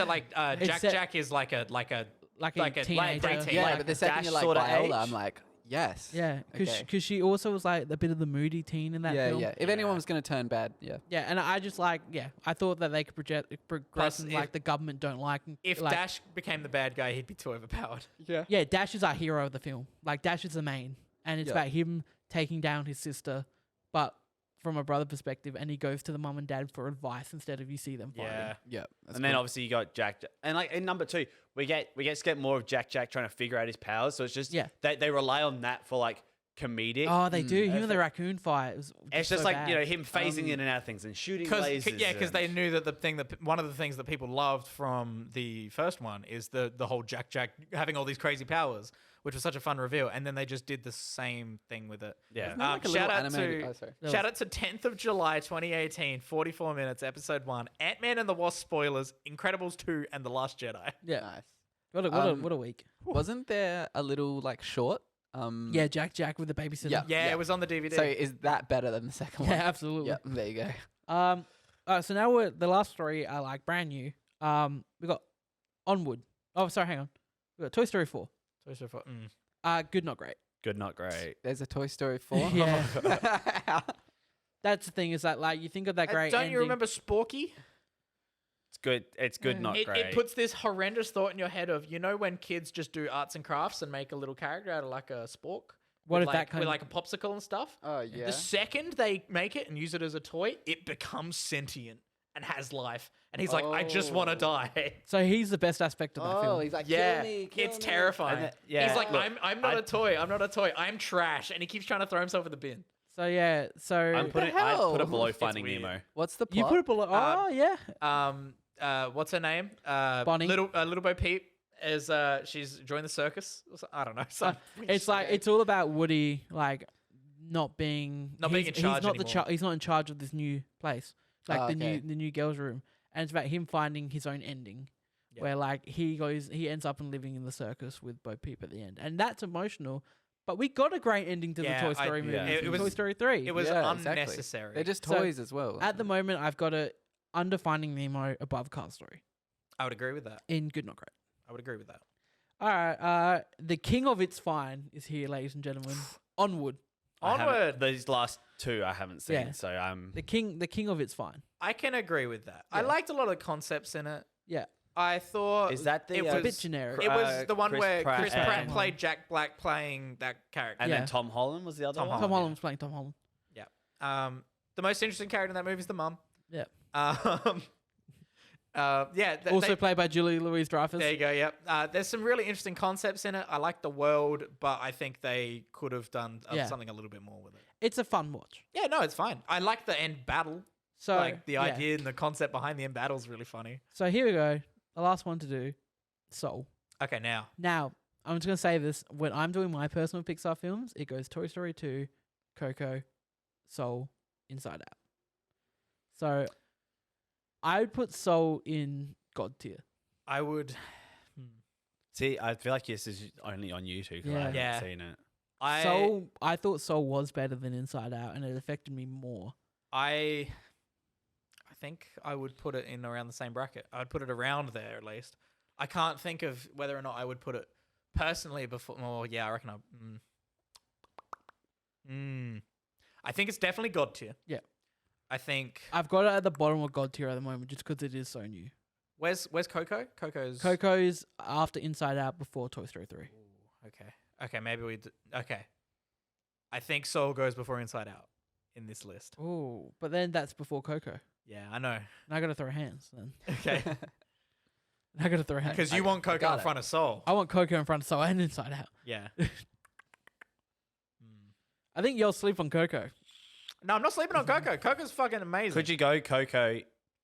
Jack set- Jack is like a Like a Like a teenager. preteen. Yeah, like but the second Dash you're like sorta Viola, age? I'm like, yes. Yeah, because Okay. she also was like a bit of the moody teen in that yeah, film. yeah. If anyone was gonna turn bad, yeah. Yeah, and I just like, I thought that they could progress Plus, and if- like the government don't like. if like, Dash became the bad guy, he'd be too overpowered. Yeah, Dash is our hero of the film. Like Dash is the main, and it's Yeah. about him taking down his sister, but from a brother perspective, and he goes to the mum and dad for advice instead of you see them fighting. Yeah. Yeah. That's And then cool. obviously you got Jack, and like in number 2, we get more of Jack trying to figure out his powers. So it's just Yeah. they rely on that for like comedic. Oh, they do. Him and the Perfect. raccoon fight. It was it's just so like bad. him phasing in and out of things and shooting Because lasers. they knew that one of the things that people loved from the first one is the whole Jack having all these crazy powers, which was such a fun reveal, and then they just did the same thing with it. Yeah. Isn't that like a little shout out animated- to oh, sorry. That shout out to 10th of July 2018, 44 minutes, episode 1, Ant-Man and the Wasp spoilers, Incredibles 2, and The Last Jedi. Yeah. Nice. What a week. Wasn't there a little like short? Yeah, Jack with the babysitter. Yeah. Yeah, it was on the DVD. So is that better than the second Yeah, one? absolutely. Yeah. There you go. So now the last three are like brand new. We got Onward. Oh, sorry, hang on. We got Toy Story 4. Toy Story 4. Good, not great. Good, not great. There's a Toy Story 4. Yeah. That's the thing is that like you think of that great. Don't ending. you remember Sporky? It's good. It's good, Yeah. not It great. puts this horrendous thought in your head of, when kids just do arts and crafts and make a little character out of like a spork? What with if like, that kind with of like a popsicle and stuff? Oh yeah. The second they make it and use it as a toy, it becomes sentient and has life. And he's like, I just want to Oh. die. So he's the best aspect of that Oh, film. he's like, Yeah, kill me, kill it's me. terrifying. And yeah, He's like, look, I'm not I- a toy. I'm not a toy. I'm trash. And he keeps trying to throw himself in the bin. So yeah, so I'd put hell? it below It's Finding weird. Nemo. What's the plot? you put it below. Oh yeah, What's her name? Bonnie. Little Bo Peep is she's joined the circus. I don't know. Some weird it's like shit. it's all about Woody like not being Not being he's- in charge He's not anymore. he's not in charge of this new place, like Oh, the okay. new girls' room, and it's about him finding his own ending, Yeah. where like he ends up and living in the circus with Bo Peep at the end, and that's emotional. But we got a great ending to Yeah, the Toy Story movie. yeah. It in was- Toy Story 3. It was Yeah, exactly. unnecessary. They're just So, toys as well. At the moment, I've got it under Finding Nemo above Cars Story I would agree with that. in Good Not Great. I would agree with that. All right, the king of It's Fine is here, ladies and gentlemen. Onward. I haven't- Onward. These last two I haven't seen, Yeah. so I'm. The king of It's Fine. I can agree with that. I Yeah. liked a lot of the concepts in it. Yeah. I thought Is that the? it It's a was bit generic. It was the one Chris where Pratt Chris and- Pratt played Jack Black playing that character. And Yeah. then Tom Holland was the other Tom one. Tom yeah. Holland's playing Tom Holland. The most interesting character in that movie is the mum. Yeah. Um, Yeah. Also played by Julie Louis-Dreyfus. there you go. Yep. There's some really interesting concepts in it. I like the world, but I think they could have done Yeah. something a little bit more with it. It's a fun watch. Yeah, no, it's fine. I like the end battle. So Like the yeah. idea and the concept behind the end battle is really funny. So here we go. The last one to do, Soul. Okay, now Now, I'm just going to say this. When I'm doing my personal Pixar films, it goes Toy Story 2, Coco, Soul, Inside Out. So I would put Soul in God tier. I would. See, I feel like this is only on YouTube because Yeah. I haven't Yeah. seen it. I thought Soul was better than Inside Out, and it affected me more. I think I would put it in around the same bracket. I'd put it around there at least. I can't think of whether or not I would put it personally before. Oh, yeah, I reckon I think it's definitely God tier. Yeah. I think. I've got it at the bottom of God tier at the moment just because it is so new. Where's Coco? Coco's. Coco's after Inside Out, before Toy Story 3. Ooh, okay. Okay, maybe we. Okay. I think Soul goes before Inside Out in this list. Oh, but then that's before Coco. Yeah, I know. Now I got to throw hands then. Okay. I got to throw hands. Because you want Coco got in it. front of Soul. I want Coco in front of Soul and Inside Out. Yeah. I think you'll sleep on Coco. No, I'm not sleeping on Coco. Coco's fucking amazing. Could you go Coco,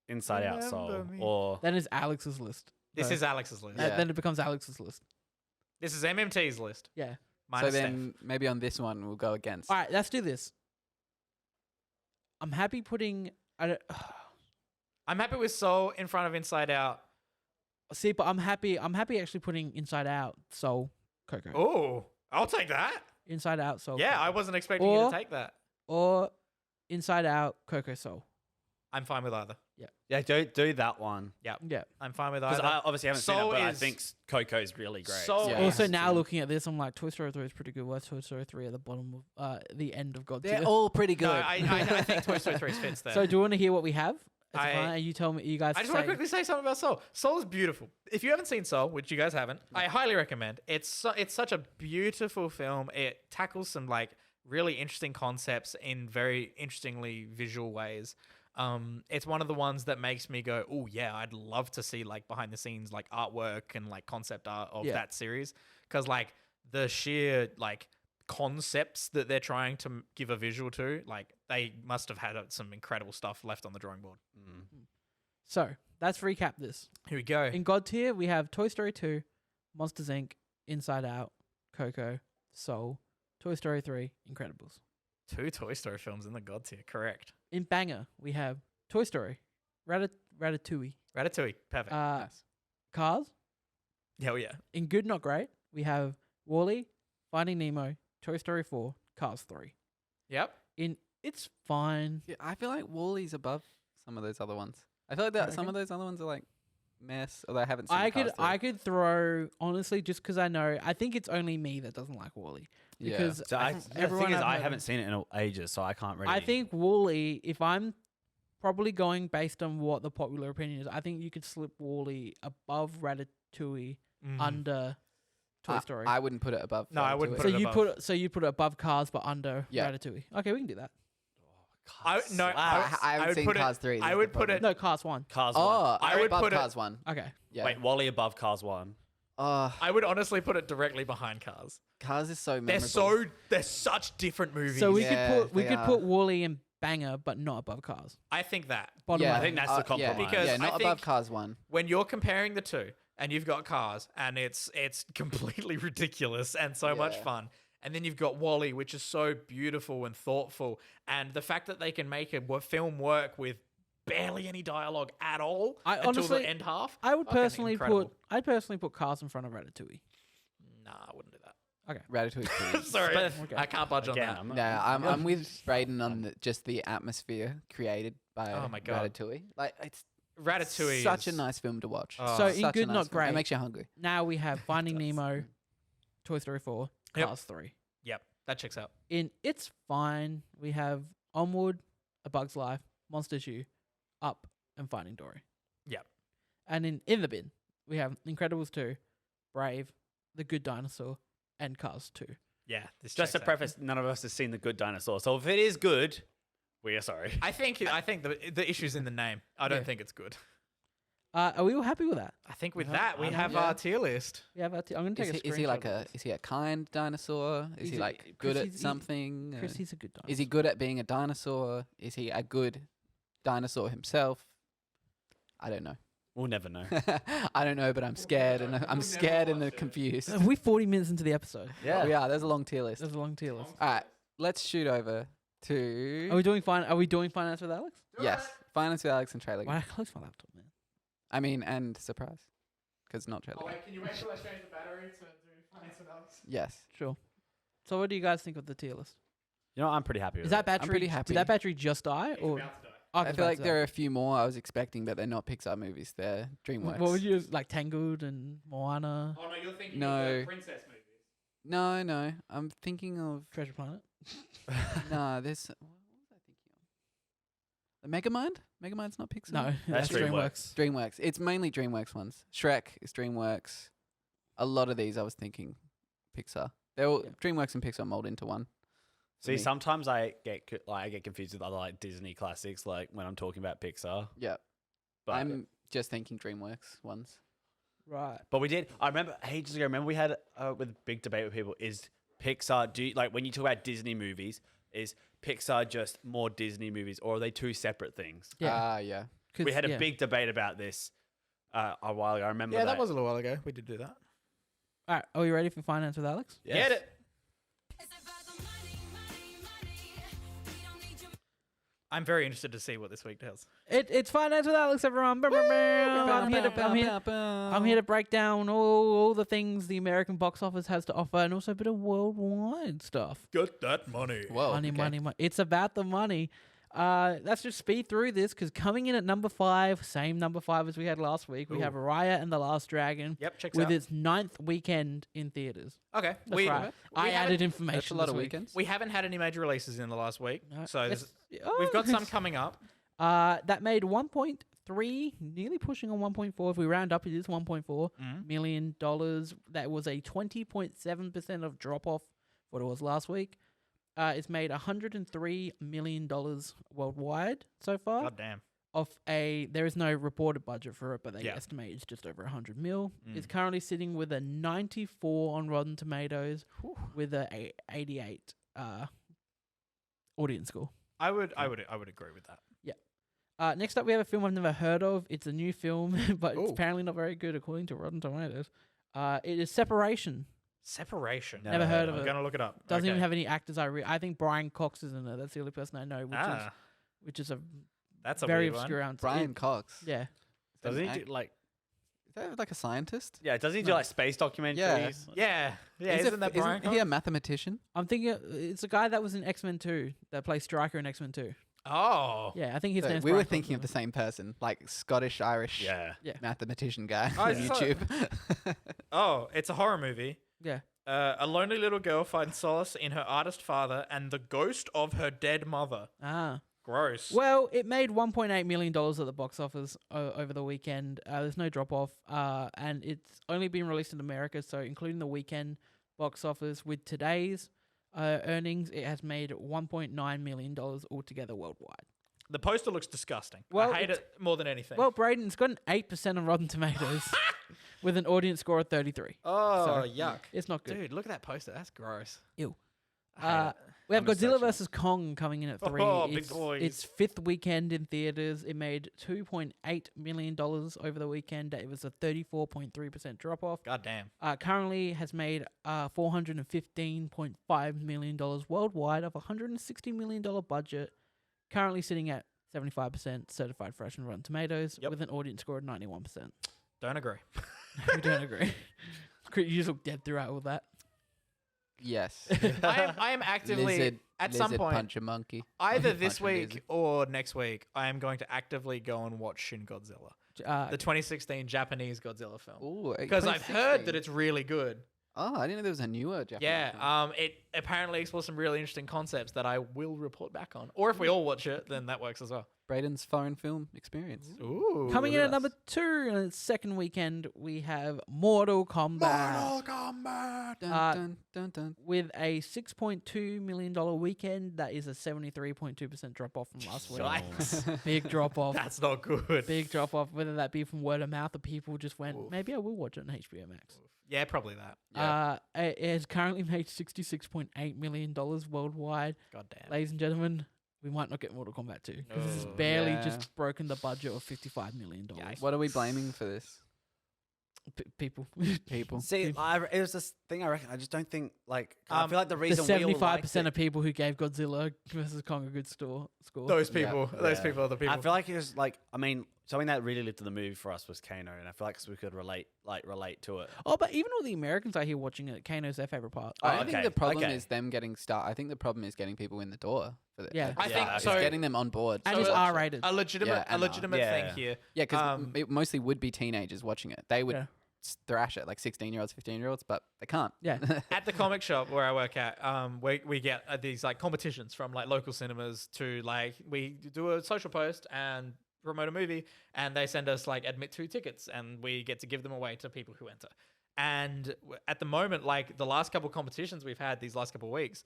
Inside Out, Remember Soul, me. or Then it's Alex's list. This So- is Alex's list. Yeah. Then it becomes Alex's list. This is MMT's list. Yeah. So Minus then maybe on this one we'll go against. All right, let's do this. I'm happy putting. I'm happy with Soul in front of Inside Out. See, but I'm happy. I'm happy actually putting Inside Out, Soul, Coco. Oh, I'll take that. Inside Out, Soul. Yeah, Coco. I wasn't expecting you Or- to take that. Or Inside Out, Coco, Soul. I'm fine with either. yeah, do that one Yeah. I'm fine with because either. I obviously haven't seen Soul it, but I is- think Coco's really great. Soul Yeah. Also, is- now looking at this, I'm like, Toy Story 3 is pretty good. Why is Toy Story 3 at the bottom of the end of God They're tier? all pretty good. No, I think Toy Story 3 fits there. So, do you want to hear what we have? It's I- fine. You tell me. You guys. I just want say- to quickly say something about Soul. Soul is beautiful. If you haven't seen Soul, which you guys haven't, I highly recommend. It's such a beautiful film. It tackles some like really interesting concepts in very interestingly visual ways. It's one of the ones that makes me go, oh yeah, I'd love to see like behind the scenes like artwork and like concept art of Yeah. that series, because like the sheer like concepts that they're trying to give a visual to, like they must have had some incredible stuff left on the drawing board. Mm. So, let's recap this. Here we go. In God tier, we have Toy Story 2, Monsters Inc., Inside Out, Coco, Soul, Toy Story 3, Incredibles. 2 Toy Story films in the God tier, correct. In Banger, we have Toy Story, Ratatouille, Ratatouille, perfect. Nice. Cars. Hell yeah. In Good Not Great, we have Wall-E, Finding Nemo, Toy Story 4, Cars 3. Yep. In It's Fine. Yeah, I feel like Wally's above some of those other ones. I feel like that some of those other ones are like mess, although I haven't seen Cars 3. I could throw, honestly, just because I know, I think it's only me that doesn't like Wall-E. Yeah. Because So the everyone thing is, I've I met- haven't seen it in ages, so I can't really. I think Wall-E, if I'm probably going based on what the popular opinion is, I think you could slip Wall-E above Ratatouille, under Toy Story. I wouldn't put it above. No, I wouldn't Ratatouille. put so it you above. put it above Cars, but under Yeah. Ratatouille. Okay, we can do that. I haven't would seen put it- Cars 3. I that's would the put problem. it- No, Cars 1. Cars Oh, one. I I would would above put it- Cars 1. Okay. Yeah. Wait, Wally above Cars 1. I would honestly put it directly behind Cars. Cars is so They're memorable. they're such different movies. So we Yeah, could put they are. Wall-E and Banger, but not above Cars. I think that Bottom Yeah, line. I think that's the yeah, compromise. Because yeah, I not above think- Cars 1. when you're comparing the two and you've got Cars and it's completely ridiculous and so much Yeah. fun. And then you've got Wall-E, which is so beautiful and thoughtful. And the fact that they can make a film work with barely any dialogue at all I until honestly- the end half. I would fucking personally incredible. I'd personally put Cars in front of Ratatouille. Nah, I wouldn't do that. Ratatouille's pretty. Sorry, Okay. I can't budge Again, on that. I'm not- No, I'm with Braden on just the atmosphere created by Oh my God. Ratatouille. Like it's Ratatouille such is a nice film to watch. Oh. So Such in a Good nice Not film. Great, It makes you hungry. now we have Finding does. Nemo, Toy Story 4, Yep. Cars 3. Yep, that checks out. In It's Fine, we have Onward, A Bug's Life, Monsters U, Up, and Finding Dory. Yep. And in the bin, we have Incredibles 2, Brave, The Good Dinosaur, and Cars 2. Yeah, this Just to checks out. preface, none of us has seen The Good Dinosaur, so if it is good, we are sorry. I think the issue's in the name. I don't Yeah. think it's good. Are we all happy with that? I think with Yeah, that we I'm- have yeah. our tier list. Yeah, I'm gonna take Is a he, is he like screenshot of a this. is he a kind dinosaur? Is He's he a- like Chris, good at he's- something? Chris, he's a good dinosaur. Is he good at being a dinosaur? Is he a good dinosaur himself? I don't know. We'll never know. I don't know, but I'm scared and I'm scared and confused. Are we 40 minutes into the episode? Yeah. We are. There's a long tier list. There's a long tier list. All right, let's shoot over to Are we doing fine? Are we doing finance with Alex? yes, finance with Alex and Trailer. Why did I close my laptop, man? I mean, and surprise, because not Trailer. can you wait till I change the battery to do finance with Alex? Yes. Sure. So, what do you guys think of the tier list? You know, I'm pretty happy with Is that it. battery? pretty happy. Did that battery just die, or Oh, I feel like there are a few more I was expecting, but they're not Pixar movies. They're DreamWorks. What would you like? Tangled and Moana, Oh no, you're thinking No. of the princess movies. No, I'm thinking of Treasure Planet. no. There's what was I thinking of? The Megamind. Megamind's not Pixar. No, That's that's DreamWorks. DreamWorks. It's mainly DreamWorks ones. Shrek is DreamWorks. A lot of these I was thinking Pixar. They're all Yeah. DreamWorks and Pixar mold into one. for See, me. sometimes I get confused with other like Disney classics, like when I'm talking about Pixar. Yeah, But I'm just thinking DreamWorks ones. Right. but we did. I remember ages ago. Remember we had with big debate with people. Is Pixar like when you talk about Disney movies? Is Pixar just more Disney movies, or are they two separate things? Yeah. Yeah. 'Cause, We had a yeah. big debate about this a while ago. I remember. Yeah, that was a little while ago. We did do that. All right. Are we ready for finance with Alex? Yes. Get it. I'm very interested to see what this week does. It's finance with Alex, everyone. I'm here to break down all the things the American box office has to offer, and also a bit of worldwide stuff. Get that money. Whoa. Money, okay. money, money. It's about the money. Let's just speed through this because coming in at number 5, same number 5 as we had last week, we have Raya and the Last Dragon Yep, checks with out. its 9th weekend in theaters. Okay, That's right. I haven't- added information. That's a lot this of week. weekends. We haven't had any major releases in the last week, No, so it's- we've got some it's- coming up. That made 1.3, nearly pushing on 1.4. If we round up, it is 1.4 Mhm. million dollars. That was a 20.7% of drop off what it was last week. It's made $103 million worldwide so far. God damn. There is no reported budget for it, but they Yeah. estimate it's just over 100 mil. It's Mm. currently sitting with a 94 on Rotten Tomatoes with a 88 audience score. I would agree with that. Next up, we have a film I've never heard of. It's a new film, but it's Ooh. apparently not very good according to Rotten Tomatoes. It is Separation. Separation. No. Never heard of I'm it. gonna look it up. Doesn't even Okay. have any actors I think Brian Cox is in it. That's the only person I know, which is a That's a very weird obscure one. answer. Brian Cox. Yeah. Doesn't he Act- do like? Is that like a scientist? Yeah, doesn't he do No. like space documentaries? Yeah, Is isn't that Brian? Isn't he a mathematician? I'm thinking it's a guy that was in X-Men 2 that plays Stryker in X-Men 2. Oh, Yeah, I think his So name's we were Brian Cox, thinking of the isn't same person, like Scottish Irish Yeah. mathematician guy Oh, on I saw- YouTube. oh, it's a horror movie. it? Yeah. A lonely little girl finds solace in her artist father and the ghost of her dead mother. Ah. Gross. Well, it made $1.8 million at the box office over the weekend. There's no drop off, and it's only been released in America, so including the weekend box office with today's earnings, it has made $1.9 million altogether worldwide. The poster looks disgusting. Well, I hate it more than anything. Well, Braden, it's got an 8% on Rotten Tomatoes with an audience score of 33. oh, sorry. yuck. It's not good. Dude, look at that poster. That's gross. Ew. I hate it. We have I'm a Godzilla section. vs. Kong coming in at 3. Oh, big it's, boys. Its 5th weekend in theaters. It made $2.8 million over the weekend. It was a 34.3% drop off. God damn. Currently has made $415.5 million worldwide of a $160 million budget. Currently sitting at 75% certified fresh and Rotten Tomatoes Yep. with an audience score of 91%. Don't agree. We don't agree. You just look dead throughout all that. Yes. I am actively Lizard, at some lizard point, punch a monkey. either Punch this a week lizard. or next week, I am going to actively go and watch Shin Godzilla, the 2016 Japanese Godzilla film, Ooh, because I've heard that it's really good. Oh, I didn't know there was a newer Japanese Yeah. film. apparently explores some really interesting concepts that I will report back on. Or if we all watch it, then that works as well. Braden's foreign film experience. Ooh, Coming in look at number 2 in its second weekend, we have Mortal Kombat. Kombat. Dun, Uh, dun, dun, dun. With a $6.2 million weekend, that is a 73.2% drop off from last week. Yikes. Big drop off. That's not good. Big drop off, whether that be from word of mouth or people just went, Oof. maybe I will watch it on HBO Max. Yeah, probably that. Yeah. It has currently made $66.8 million worldwide. God damn. Ladies and gentlemen, we might not get Mortal Kombat 2 because this has No. barely Yeah. just broken the budget of $55 million. Yikes. What are we blaming for this? People. People. See, it was this thing I reckon. I just don't think like. I Um, feel like the The reason we all liked 75% it- of people who gave Godzilla versus Kong a good score. Those Yeah. people. Those Yeah. people are the people. I feel like it was like. I mean, something that really lifted the movie for us was Kano, and I feel like we could relate to it. Oh, but even all the Americans I hear watching it, Kano's their favorite part. I Oh, don't think okay, the problem okay. is them getting started. I think the problem is getting people in the door. For the, Yeah. I Yeah, think okay. so. getting them on board. And So it's it's R-rated. a legitimate, Yeah, and thing Yeah. here. Yeah, because Um, it mostly would be teenagers watching it. They would Yeah. thrash it like 16-year-olds, 15-year-olds, but they can't. Yeah. At the comic shop where I work at, we get these like competitions from like local cinemas to like we do a social post and promote a movie, and they send us like admit 2 tickets, and we get to give them away to people who enter. And at the moment, like the last couple competitions we've had these last couple weeks,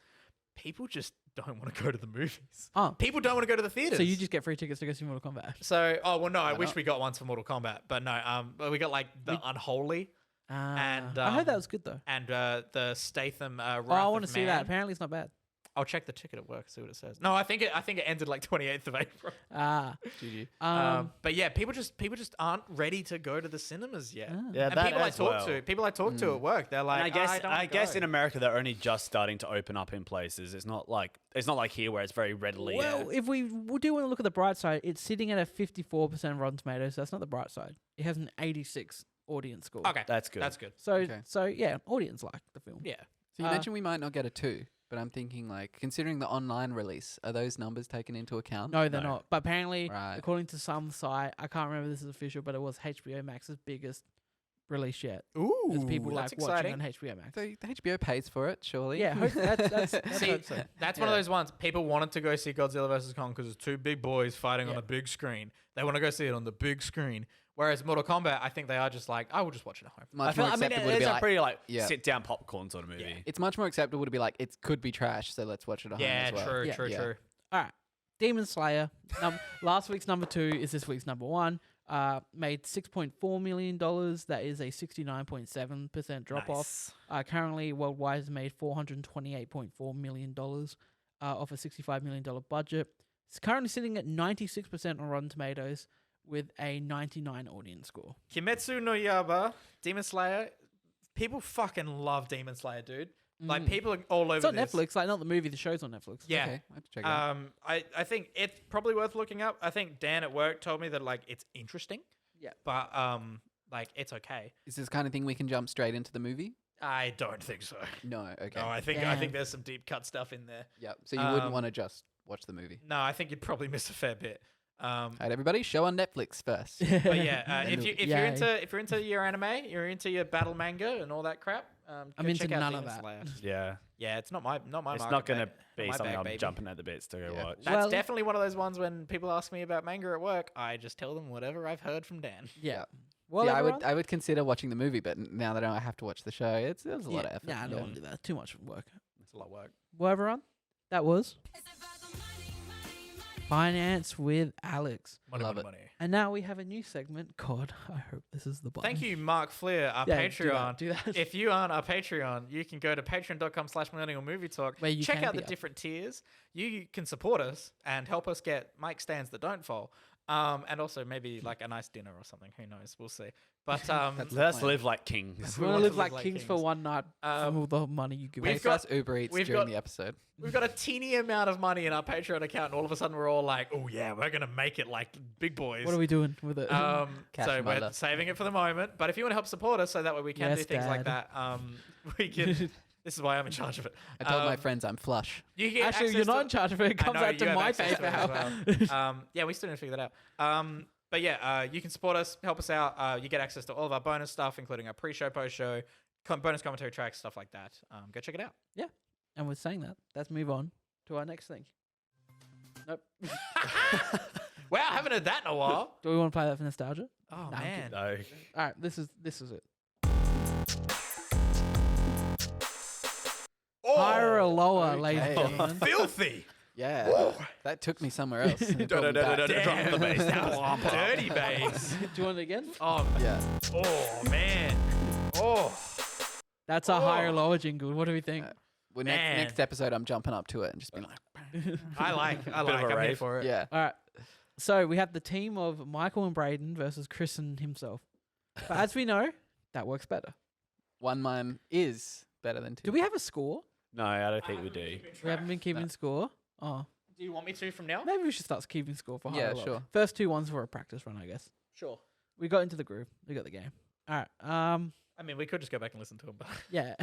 people just don't want to go to the movies. Oh, People don't want to go to the theaters. so you just get free tickets to go see Mortal Kombat. So, oh well, no, I Why wish not? we got ones for Mortal Kombat, but no, but we got like the Unholy And, I heard that um, was good though. and the Statham. Wrath Oh, I want to of see that. Man. Apparently, it's not bad. I'll check the ticket at work, see what it says. No, I think it ended like 28th of April. Ah, GG. But yeah, people just aren't ready to go to the cinemas yet. Ah. Yeah, And that people I as talk well. to, people I talk to at work, they're like, And I don't wanna guess go." in America they're only just starting to open up in places. It's not like here where it's very readily. well, if we do want to look at the bright side, it's sitting at a 54% Rotten Tomatoes. So that's not the bright side. It has an 86 audience score. Okay, That's good. That's good. So Okay. so yeah, audience like the film. Yeah. So you Uh, mentioned we might not get a 2, but I'm thinking like considering the online release, are those numbers taken into account? No, they're No. not. But apparently, Right. according to some site, I can't remember this is official, but it was HBO Max's biggest release yet. Ooh, There's people that's like watching exciting. on HBO Max. So the HBO pays for it, surely. Yeah, that's See, hope so. that's one of Yeah. those ones. People wanted to go see Godzilla vs Kong because it's 2 big boys fighting on Yeah. a big screen. They want to go see it on the big screen. Whereas Mortal Kombat, I think they are just like, I will just watch it at home. Much I feel. more I mean, acceptable to it's be a like, pretty like yeah. sit down popcorn sort of movie. Yeah. it's much more acceptable to be like, it could be trash, so let's watch it at home Yeah, as well. true, Yeah. true, Yeah. true. All right, Demon Slayer. Last week's number 2 is this week's number 1. Made $6.4 million. That is a 69.7% drop off. Currently, worldwide has made $428.4 million off a $65 million budget. It's currently sitting at 96% on Rotten Tomatoes with a 99 audience score. Kimetsu no Yaiba, Demon Slayer. People fucking love Demon Slayer, dude. Like, Mm. people are all over It's on this. Netflix, like not the movie, the show's on Netflix. Yeah. Okay, I have to check it out. I think it's probably worth looking up. I think Dan at work told me that, like, it's interesting. Yeah. But, like, it's okay. Is this the kind of thing we can jump straight into the movie? I don't think so. No, okay. No, I think Damn. there's some deep cut stuff in there. Yep. So you wouldn't Um, want to just watch the movie. No, I think you'd probably miss a fair bit. All right, everybody, show on Netflix first. But yeah, Then if you'll- you're into your anime, you're into your battle manga and all that crap. I'm go into check out none of Demon that. Slayer. Yeah, Yeah, it's not my it's market, not going to mate. be My something bag, I'm baby. jumping at the bits to go Yeah. watch. That's Well- definitely one of those ones when people ask me about manga at work, I just tell them whatever I've heard from Dan. Yeah. Well, Well, yeah, I would consider watching the movie, but now that I have to watch the show, it was a lot of effort. Nah, I don't want to do that. Too much work. It's a lot of work. Well, everyone, that was Finance with Alex. Money, Love money, it. money. And now we have a new segment. God, I hope this is the button. Thank you, Mark Fleer, our Yeah, Patreon. Do that. If you aren't our Patreon, you can go to patreon.com/millennial movie talk. Where you check can out be the up. different tiers. You can support us and help us get mic stands that don't fall. And also maybe like a nice dinner or something. Who knows? We'll see. But That's Let us plan. live like kings. we we want to want live like kings for kings. one night Um, from all the money you give Pay we've us. for got- us Uber Eats we've during got- the episode. we've got a teeny amount of money in our Patreon account, and all of a sudden we're all like, "Oh yeah, we're gonna make it like big boys." What are we doing with it? Cash So we're mother. saving it for the moment. But if you want to help support us, so that way we can do Yes, things like Dad. that, we can. This is why I'm in charge of it. I told my Um, friends I'm flush. You get Actually, access you're to- not in charge of it. It I comes know, out you to have my access to it as PayPal. well. Yeah, we still need to figure that out. But yeah, you can support us, help us out. You get access to all of our bonus stuff, including our pre-show, post-show, bonus commentary tracks, stuff like that. Go check it out. And with saying that, let's move on to our next thing. Nope. Wow, I haven't heard that in a while. Do we want to play that for nostalgia? Oh I'm man. No. All right, this is it. Oh, Higher or lower, ladies and okay. gentlemen? filthy. Yeah, that took me somewhere else. and it brought me back. Drop the bass. That was dirty bass. Do you want it again? Oh, Yeah. oh man. Oh. That's our higher Oh. lower jingle. What do we think? Well, Man. next episode, I'm jumping up to it and just being like, I like. of a I'm here rave. for it. yeah. All right. So we have the team of Michael and Braden versus Chris and himself. But as we know, that works better. One mine is better than two. Do we have a score? No, I don't think we do. We haven't been keeping score. Oh, Do you want me to from now? maybe we should start keeping score for higher Yeah, or lower. sure. First 2 ones for a practice run, I guess. Sure. We got into the groove. We got the game. All right. I mean, we could just go back and listen to him, but Yeah.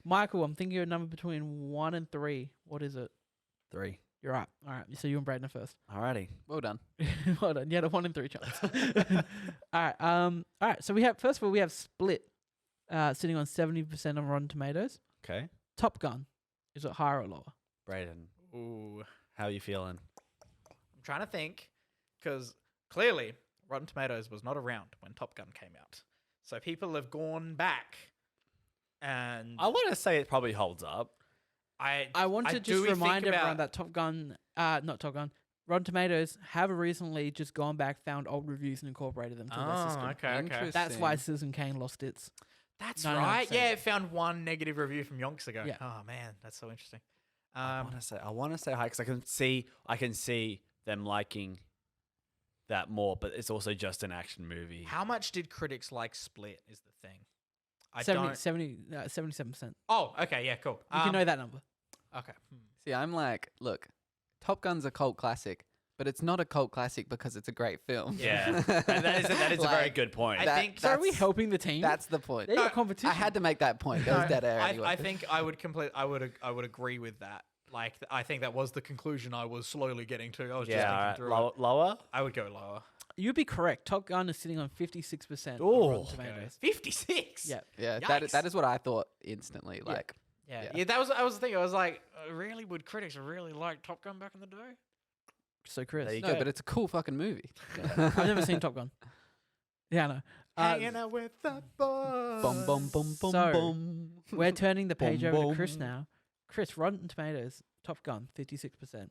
Michael, I'm thinking of a number between 1 and 3. What is it? 3. You're right. All right. So you and Braden are first. Alrighty. Well done. Hold on. You had a 1 in 3 chance. All right. All right. So we have, first of all, we have Split sitting on 70% on Rotten Tomatoes. Okay. Top Gun. Is it higher or lower? Brayden, ooh, how are you feeling? I'm trying to think because clearly Rotten Tomatoes was not around when Top Gun came out, so people have gone back, and I want to say it probably holds up. I want to do just we think remind everyone about- that Top Gun, not Top Gun, Rotten Tomatoes have recently just gone back, found old reviews, and incorporated them to their Oh, system. okay, okay. That's why Interesting. Citizen Kane lost its. That's 99%. right. Yeah, it found one negative review from yonks ago. Yeah. Oh man, that's so interesting. I want to say high because I can see them liking that more, but it's also just an action movie. How much did critics like Split? Is the thing. I 77%. Oh, okay, yeah, cool. You can know that number. Okay. See, I'm like, look, Top Gun's a cult classic, but it's not a cult classic because it's a great film. Yeah, that is a very Like, good point. I that- think So are we that's- helping the team? That's the point. They're your No, competition. I had to make that point. That was dead air anyway. I think I would agree with that. Like, I think that was the conclusion I was slowly getting to. I was just yeah, thinking alright, through it. lower. I would go lower. You'd be correct. Top Gun is sitting on 56% on Ooh. Rotten Tomatoes. 56. Yeah. yeah, Yikes. that is what I thought instantly. Like, Yeah. Yeah. Yeah. That was. I was thinking. I was like, really? Would critics really like Top Gun back in the day? So Chris, There you no, go. but it's a cool fucking movie. I've never seen Top Gun. Yeah, I know. Hanging out with the boys. Bum bum bum bum So, bum. We're turning the page Boom, over to Chris boom. now. Chris, Rotten Tomatoes, Top Gun, 56%.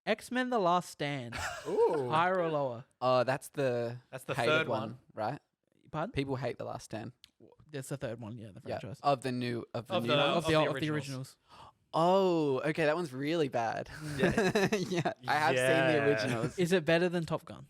X-Men: The Last Stand, Ooh. higher or lower? Oh, that's the That's the hated third one, one. right? Pardon? People hate The Last Stand. That's the third one, yeah, the Yeah, franchise. of the new Of new the- ones? Of the originals. originals. Oh, okay, that one's really bad. Yeah, I have seen the Yeah. originals. Is it better than Top Gun?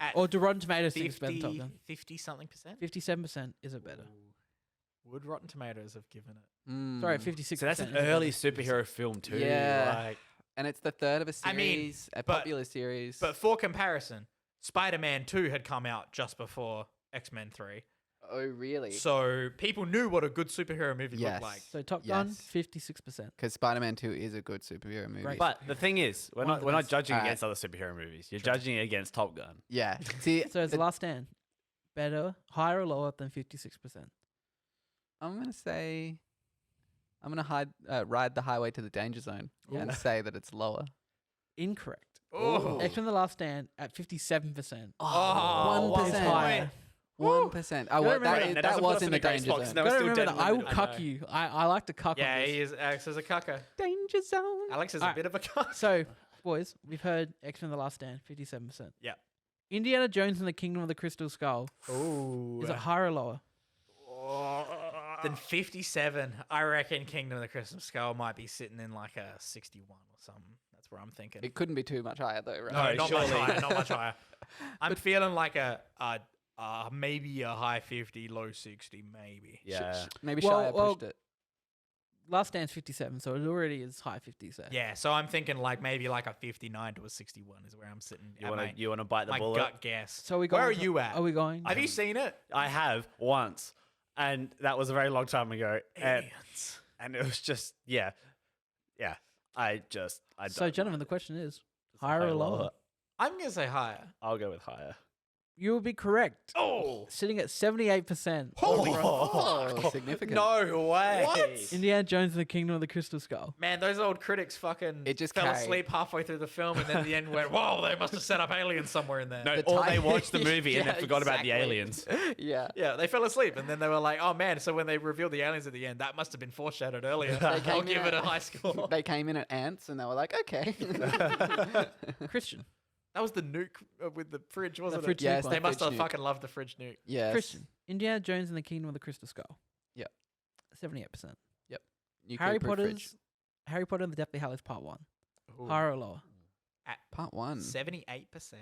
At Or do Rotten Tomatoes think it's better than Top 50, Gun? 50 something percent. 57%. Is it better? Ooh. Would Rotten Tomatoes have given it? Mm. Sorry, 56%. So that's an is it early better? superhero film too. Yeah. Like, And it's the third of a I mean, series, a but- popular series. But for comparison, Spider-Man 2 had come out just before X-Men 3. oh, really? So people knew what a good superhero movie Yes. looked like. So Top Gun, Yes. 56%. Because Spider-Man 2 is a good superhero movie. Great. but the thing is, One of the we're not best. judging Alright. against other superhero movies. You're True. judging it against Top Gun. Yeah. See, So it's The Last Stand. Better, higher or lower than 56%? I'm going to say, I'm going to ride the highway to the danger zone and Ooh. say that it's lower. Incorrect. Oh. X-Men: The Last Stand at 57%. Oh, 1%. It's higher. 1%. Oh, Gotta well, remember that, that that doesn't put was us in in the a great danger spot 'cause zone. now we're Gotta still remember dead that I will limited. cuck you. I like to cuck Yeah, on he this. is Alex is a cucker. Danger zone. Alex is Alright. a bit of a cuck. So, boys, we've heard X-Men: The Last Stand, 57%. Yep. Indiana Jones and the Kingdom of the Crystal Skull. Ooh. Is it higher or lower? Then 57. I reckon Kingdom of the Crystal Skull might be sitting in like a 61 or something. That's where I'm thinking. It couldn't be too much higher, though, right? No, No, not much surely. higher. Not much higher. I'm feeling like a maybe a high 50, low 60, maybe. Yeah. Maybe Well- Shia well- pushed it. Last Stand's 57, so it already is high 50s there. Yeah, so I'm thinking like maybe like a 59 to a 61 is where I'm sitting. You want to bite the my bullet? gut guess. So we Where going are you at? Are we going? Have you seen it? I have once, and that was a very long time ago. And, Aliens. and it was just yeah. I So, don't gentlemen, know. the question is It's higher or lower? I'm gonna say higher. I'll go with higher. You will be correct. Oh. Sitting at 78%. Oh, significant. No way. What? Indiana Jones and the Kingdom of the Crystal Skull. Man, those old critics fucking It just fell carried. asleep halfway through the film, and then at the end went, "Whoa, they must have set up aliens somewhere in there." No, The or they time- watched the movie and Yeah, then forgot about the exactly. aliens. Yeah. Yeah, they fell asleep, and then they were like, "Oh man!" So when they revealed the aliens at the end, that must have been foreshadowed earlier. I'll came in give it a at- high score. They came in at ants and they were like, okay. Christian. That was the nuke with the fridge, wasn't fridge it? Yes, nuke They one. must fridge have nuke. fucking loved the fridge nuke. Yes. Christian. Indiana Jones and the Kingdom of the Crystal Skull. Yep. 78%. Nuclear Harry proof fridge. Harry Potter and the Deathly Hallows Part 1. Higher or lower? Part 1. 78%.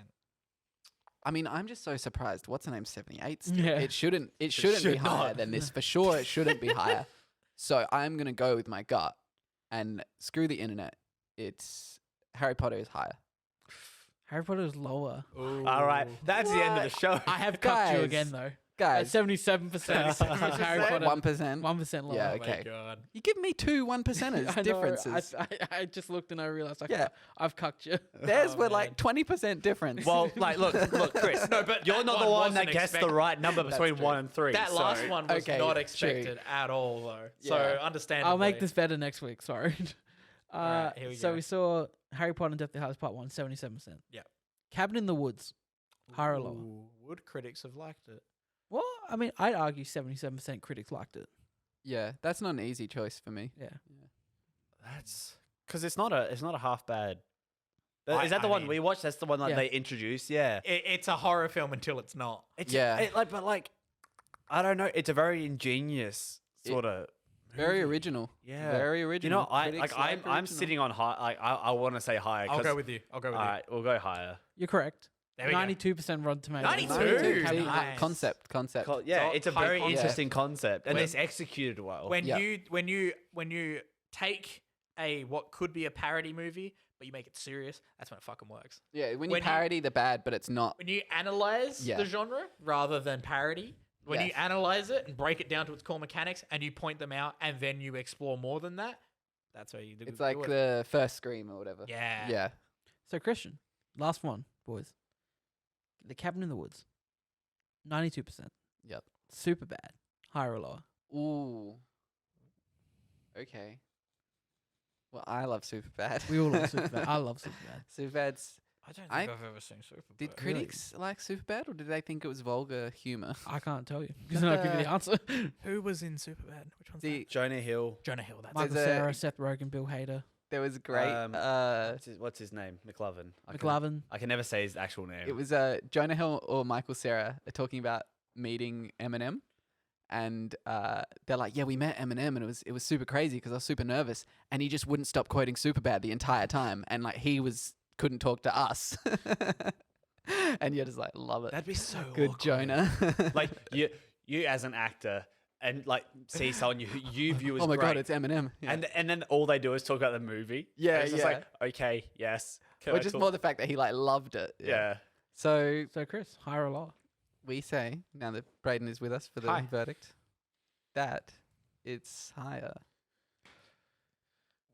I mean, I'm just so surprised. What's the name? 78 still? Yeah. It shouldn't be should higher not. than this. For sure it shouldn't be higher. So I'm going to go with my gut and screw the internet. It's Harry Potter is higher. Harry Potter is lower. All right, that's the end of the show. I have cucked you Guys. again, though. At Guys, 77%. it's Harry Potter. 1%. 1% lower. Yeah, Oh my okay. God. You give me two 1%ers I know, differences. I just looked and I realized Yeah. I've cucked you. Theirs Oh, were man. like 20% difference. Well, like, look, Chris. No, but you're that not one the one that wasn't gets the expected. right number That's between true. 1 and 3. That last one was Okay, not true. expected at all, though. So Yeah. understandably. I'll make this better next week. Sorry. Alright, here we so go. we saw Harry Potter and Deathly Hallows Part 1, 77%. Yep. Cabin in the Woods. Higher or lower? Ooh, would critics have liked it? Well, I mean, I'd argue 77% critics liked it. yeah, that's not an easy choice for me. Yeah. That's because it's not a half bad. I- Is that the I one mean- we watched? That's the one that Yeah. they introduced. Yeah. It's a horror film until it's not. It's Yeah. but I don't know. It's a very ingenious It- sort of. Very original. Yeah. Very You original. know, I'm Critics I'm like original. sitting on high. I want to say higher. I'll 'cause- go with you. I'll go with All you. right, we'll go higher. You're correct. There we go. 92% Rotten Tomatoes. 92? 92. Cabin See, in the Woods. concept. Yeah, So it's a high very concept. interesting concept, and When- it's executed well. When Yeah. you take a what could be a parody movie, but you make it serious, that's when it fucking works. Yeah, when you when you- parody the bad, but it's not. When you analyze Yeah. the genre rather than parody, when you Yes. analyze it and break it down to its core mechanics and you point them out and then you explore more than that, that's where you do It's do like it. the first Scream or whatever. Yeah. Yeah. So, Christian, last one, boys. The Cabin in the Woods. 92%. Yep. Super bad. Higher or lower? Ooh. Okay. Well, I love Superbad. We all love Superbad. I love Superbad. Superbad's. I don't think I- I've ever seen Superbad. Did critics like Superbad, or did they think it was vulgar humor? I can't tell you because then I'll give you the answer. Who was in Superbad? Which one's The that? Jonah Hill. Jonah Hill. That's Michael There's a- Cera, Seth Rogen, Bill Hader, there was great. What's his name? McLovin. McLovin. I can never say his actual name. It was Jonah Hill or Michael Cera are talking about meeting Eminem, and they're like, "Yeah, we met Eminem, and it was super crazy because I was super nervous, and he just wouldn't stop quoting Superbad the entire time, and like he couldn't talk to us." And you're just like, love it. That'd be so Good, awkward. Jonah. Like you as an actor and like see someone you view as oh my god, great, it's Eminem. Yeah. and then all they do is talk about the movie. Yeah, And it's just yeah. like, okay, yes. Can or I just talk- more the fact that he like loved it. Yeah. So So, Chris, higher or lower? we say now that Braden is with us for the Hi. verdict that it's higher.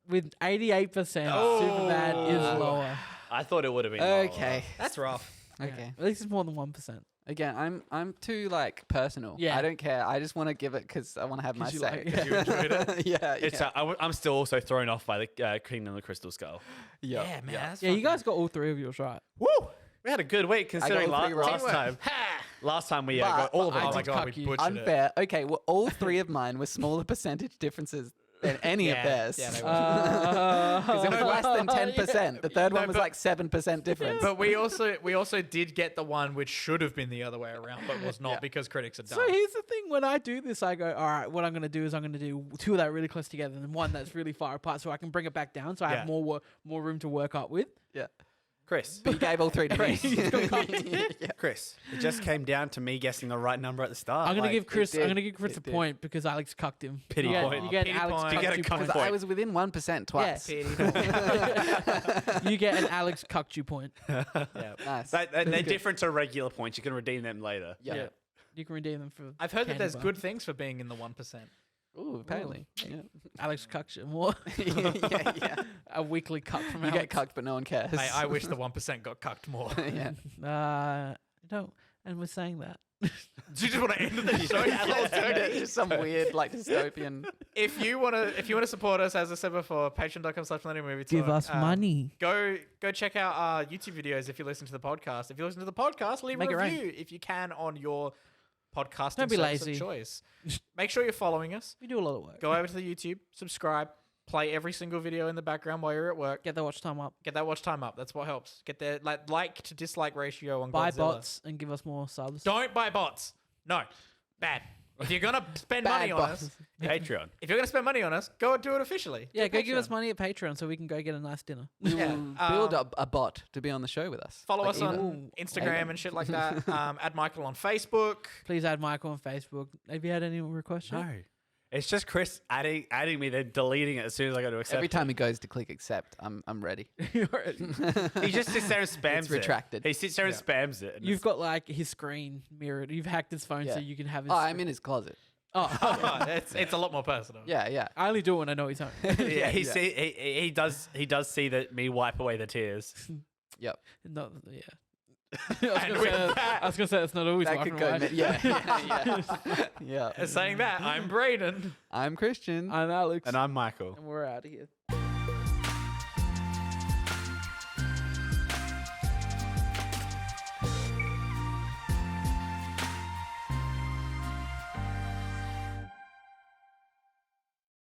With 88%, Superbad is Oh. lower. I thought it would have been lower. Okay. That's rough. Okay. At least it's more than 1%. Again, I'm too like personal. Yeah. I don't care. I just want to give it because I want to have my 'Cause you say. like it. You enjoyed it? yeah. It's yeah. I'm still also thrown off by the Kingdom of the Crystal Skull. yeah. Yeah, man. That's Yeah, you fucking- guys got all three of yours right. Woo! We had a good week considering all three right. last time. Last time we But- got all of but them. Oh my did god, cuck we you. butchered it. Unfair. Okay, well, all three of mine were smaller percentage differences than any Yeah, of theirs. yeah, they were. Because it was less than 10%. The third one No, was but- like 7% difference. But we also did get the one which should have been the other way around, but was not Yeah. because critics are dumb. So here's the thing: when I do this, I go, "All right, what I'm going to do is I'm going to do two that are really close together, and one that's really far apart, so I can bring it back down, so I Yeah. have more room to work up with." yeah. Chris. But you gave all three to me. Yeah. Chris. It just came down to me guessing the right number at the start. I'm going to Like, give Chris. I'm did. going to give Chris It a did. point because Alex cucked him. Pity you get, point. You get Pity an Alex point. cucked You get a you cuck point. Because I was within 1% twice. Pity. You get an Alex cucked you point. Yeah. Nice. they're Good. different to regular points. You can redeem them later. Yeah. Yeah. You can redeem them for. I've heard that candy there's bar. good things for being in the 1%. Ooh, apparently. Yeah. Alex cucked you more. yeah. A weekly cuck from You Alex. get cucked, but no one cares. I wish the 1% got cucked more. yeah. No, And we're saying that. Do you just want to end the show? Just some weird like dystopian. If you wanna support us, as I said before, patreon.com/millennium Give us money. Go check out our YouTube videos if you listen to the podcast. If you listen to the podcast, leave Make a it rain. review if you can on your podcasting Don't be service lazy. of choice. Make sure you're following us. We do a lot of work. Go over to the YouTube, subscribe, play every single video in the background while you're at work. Get the watch time up. Get that watch time up. That's what helps. Get the like to dislike ratio on Buy Godzilla. bots and give us more subs. Don't buy bots. No, bad. If you're gonna spend Bad money on bots. us, Patreon. if you're gonna spend money on us, go and do it officially. Yeah, Do go give us Patreon. money at Patreon so we can go get a nice dinner. We Yeah, will build a bot to be on the show with us. Follow Like us even- on Instagram and shit like that. Add Michael on Facebook. Please add Michael on Facebook. Have you had any requests? yet? No. It's just Chris adding me, then deleting it as soon as I go to accept. Every time he goes to click accept, I'm ready. He just sits there and spams It's it. retracted. He sits there and spams it. and You've it's- got like his screen mirrored. You've hacked his phone so Yeah. you can have his. Oh, I'm in his closet. Oh, it's a lot more personal. Yeah. I only do it when I know he's home. yeah, yeah. he does see that me wipe away the tears. Yep. No, yeah. And with that- I was gonna say that's not always That wiping could go. away. Yeah. Saying that, I'm Braden. I'm Christian. I'm Alex, And I'm Michael. and we're out of here.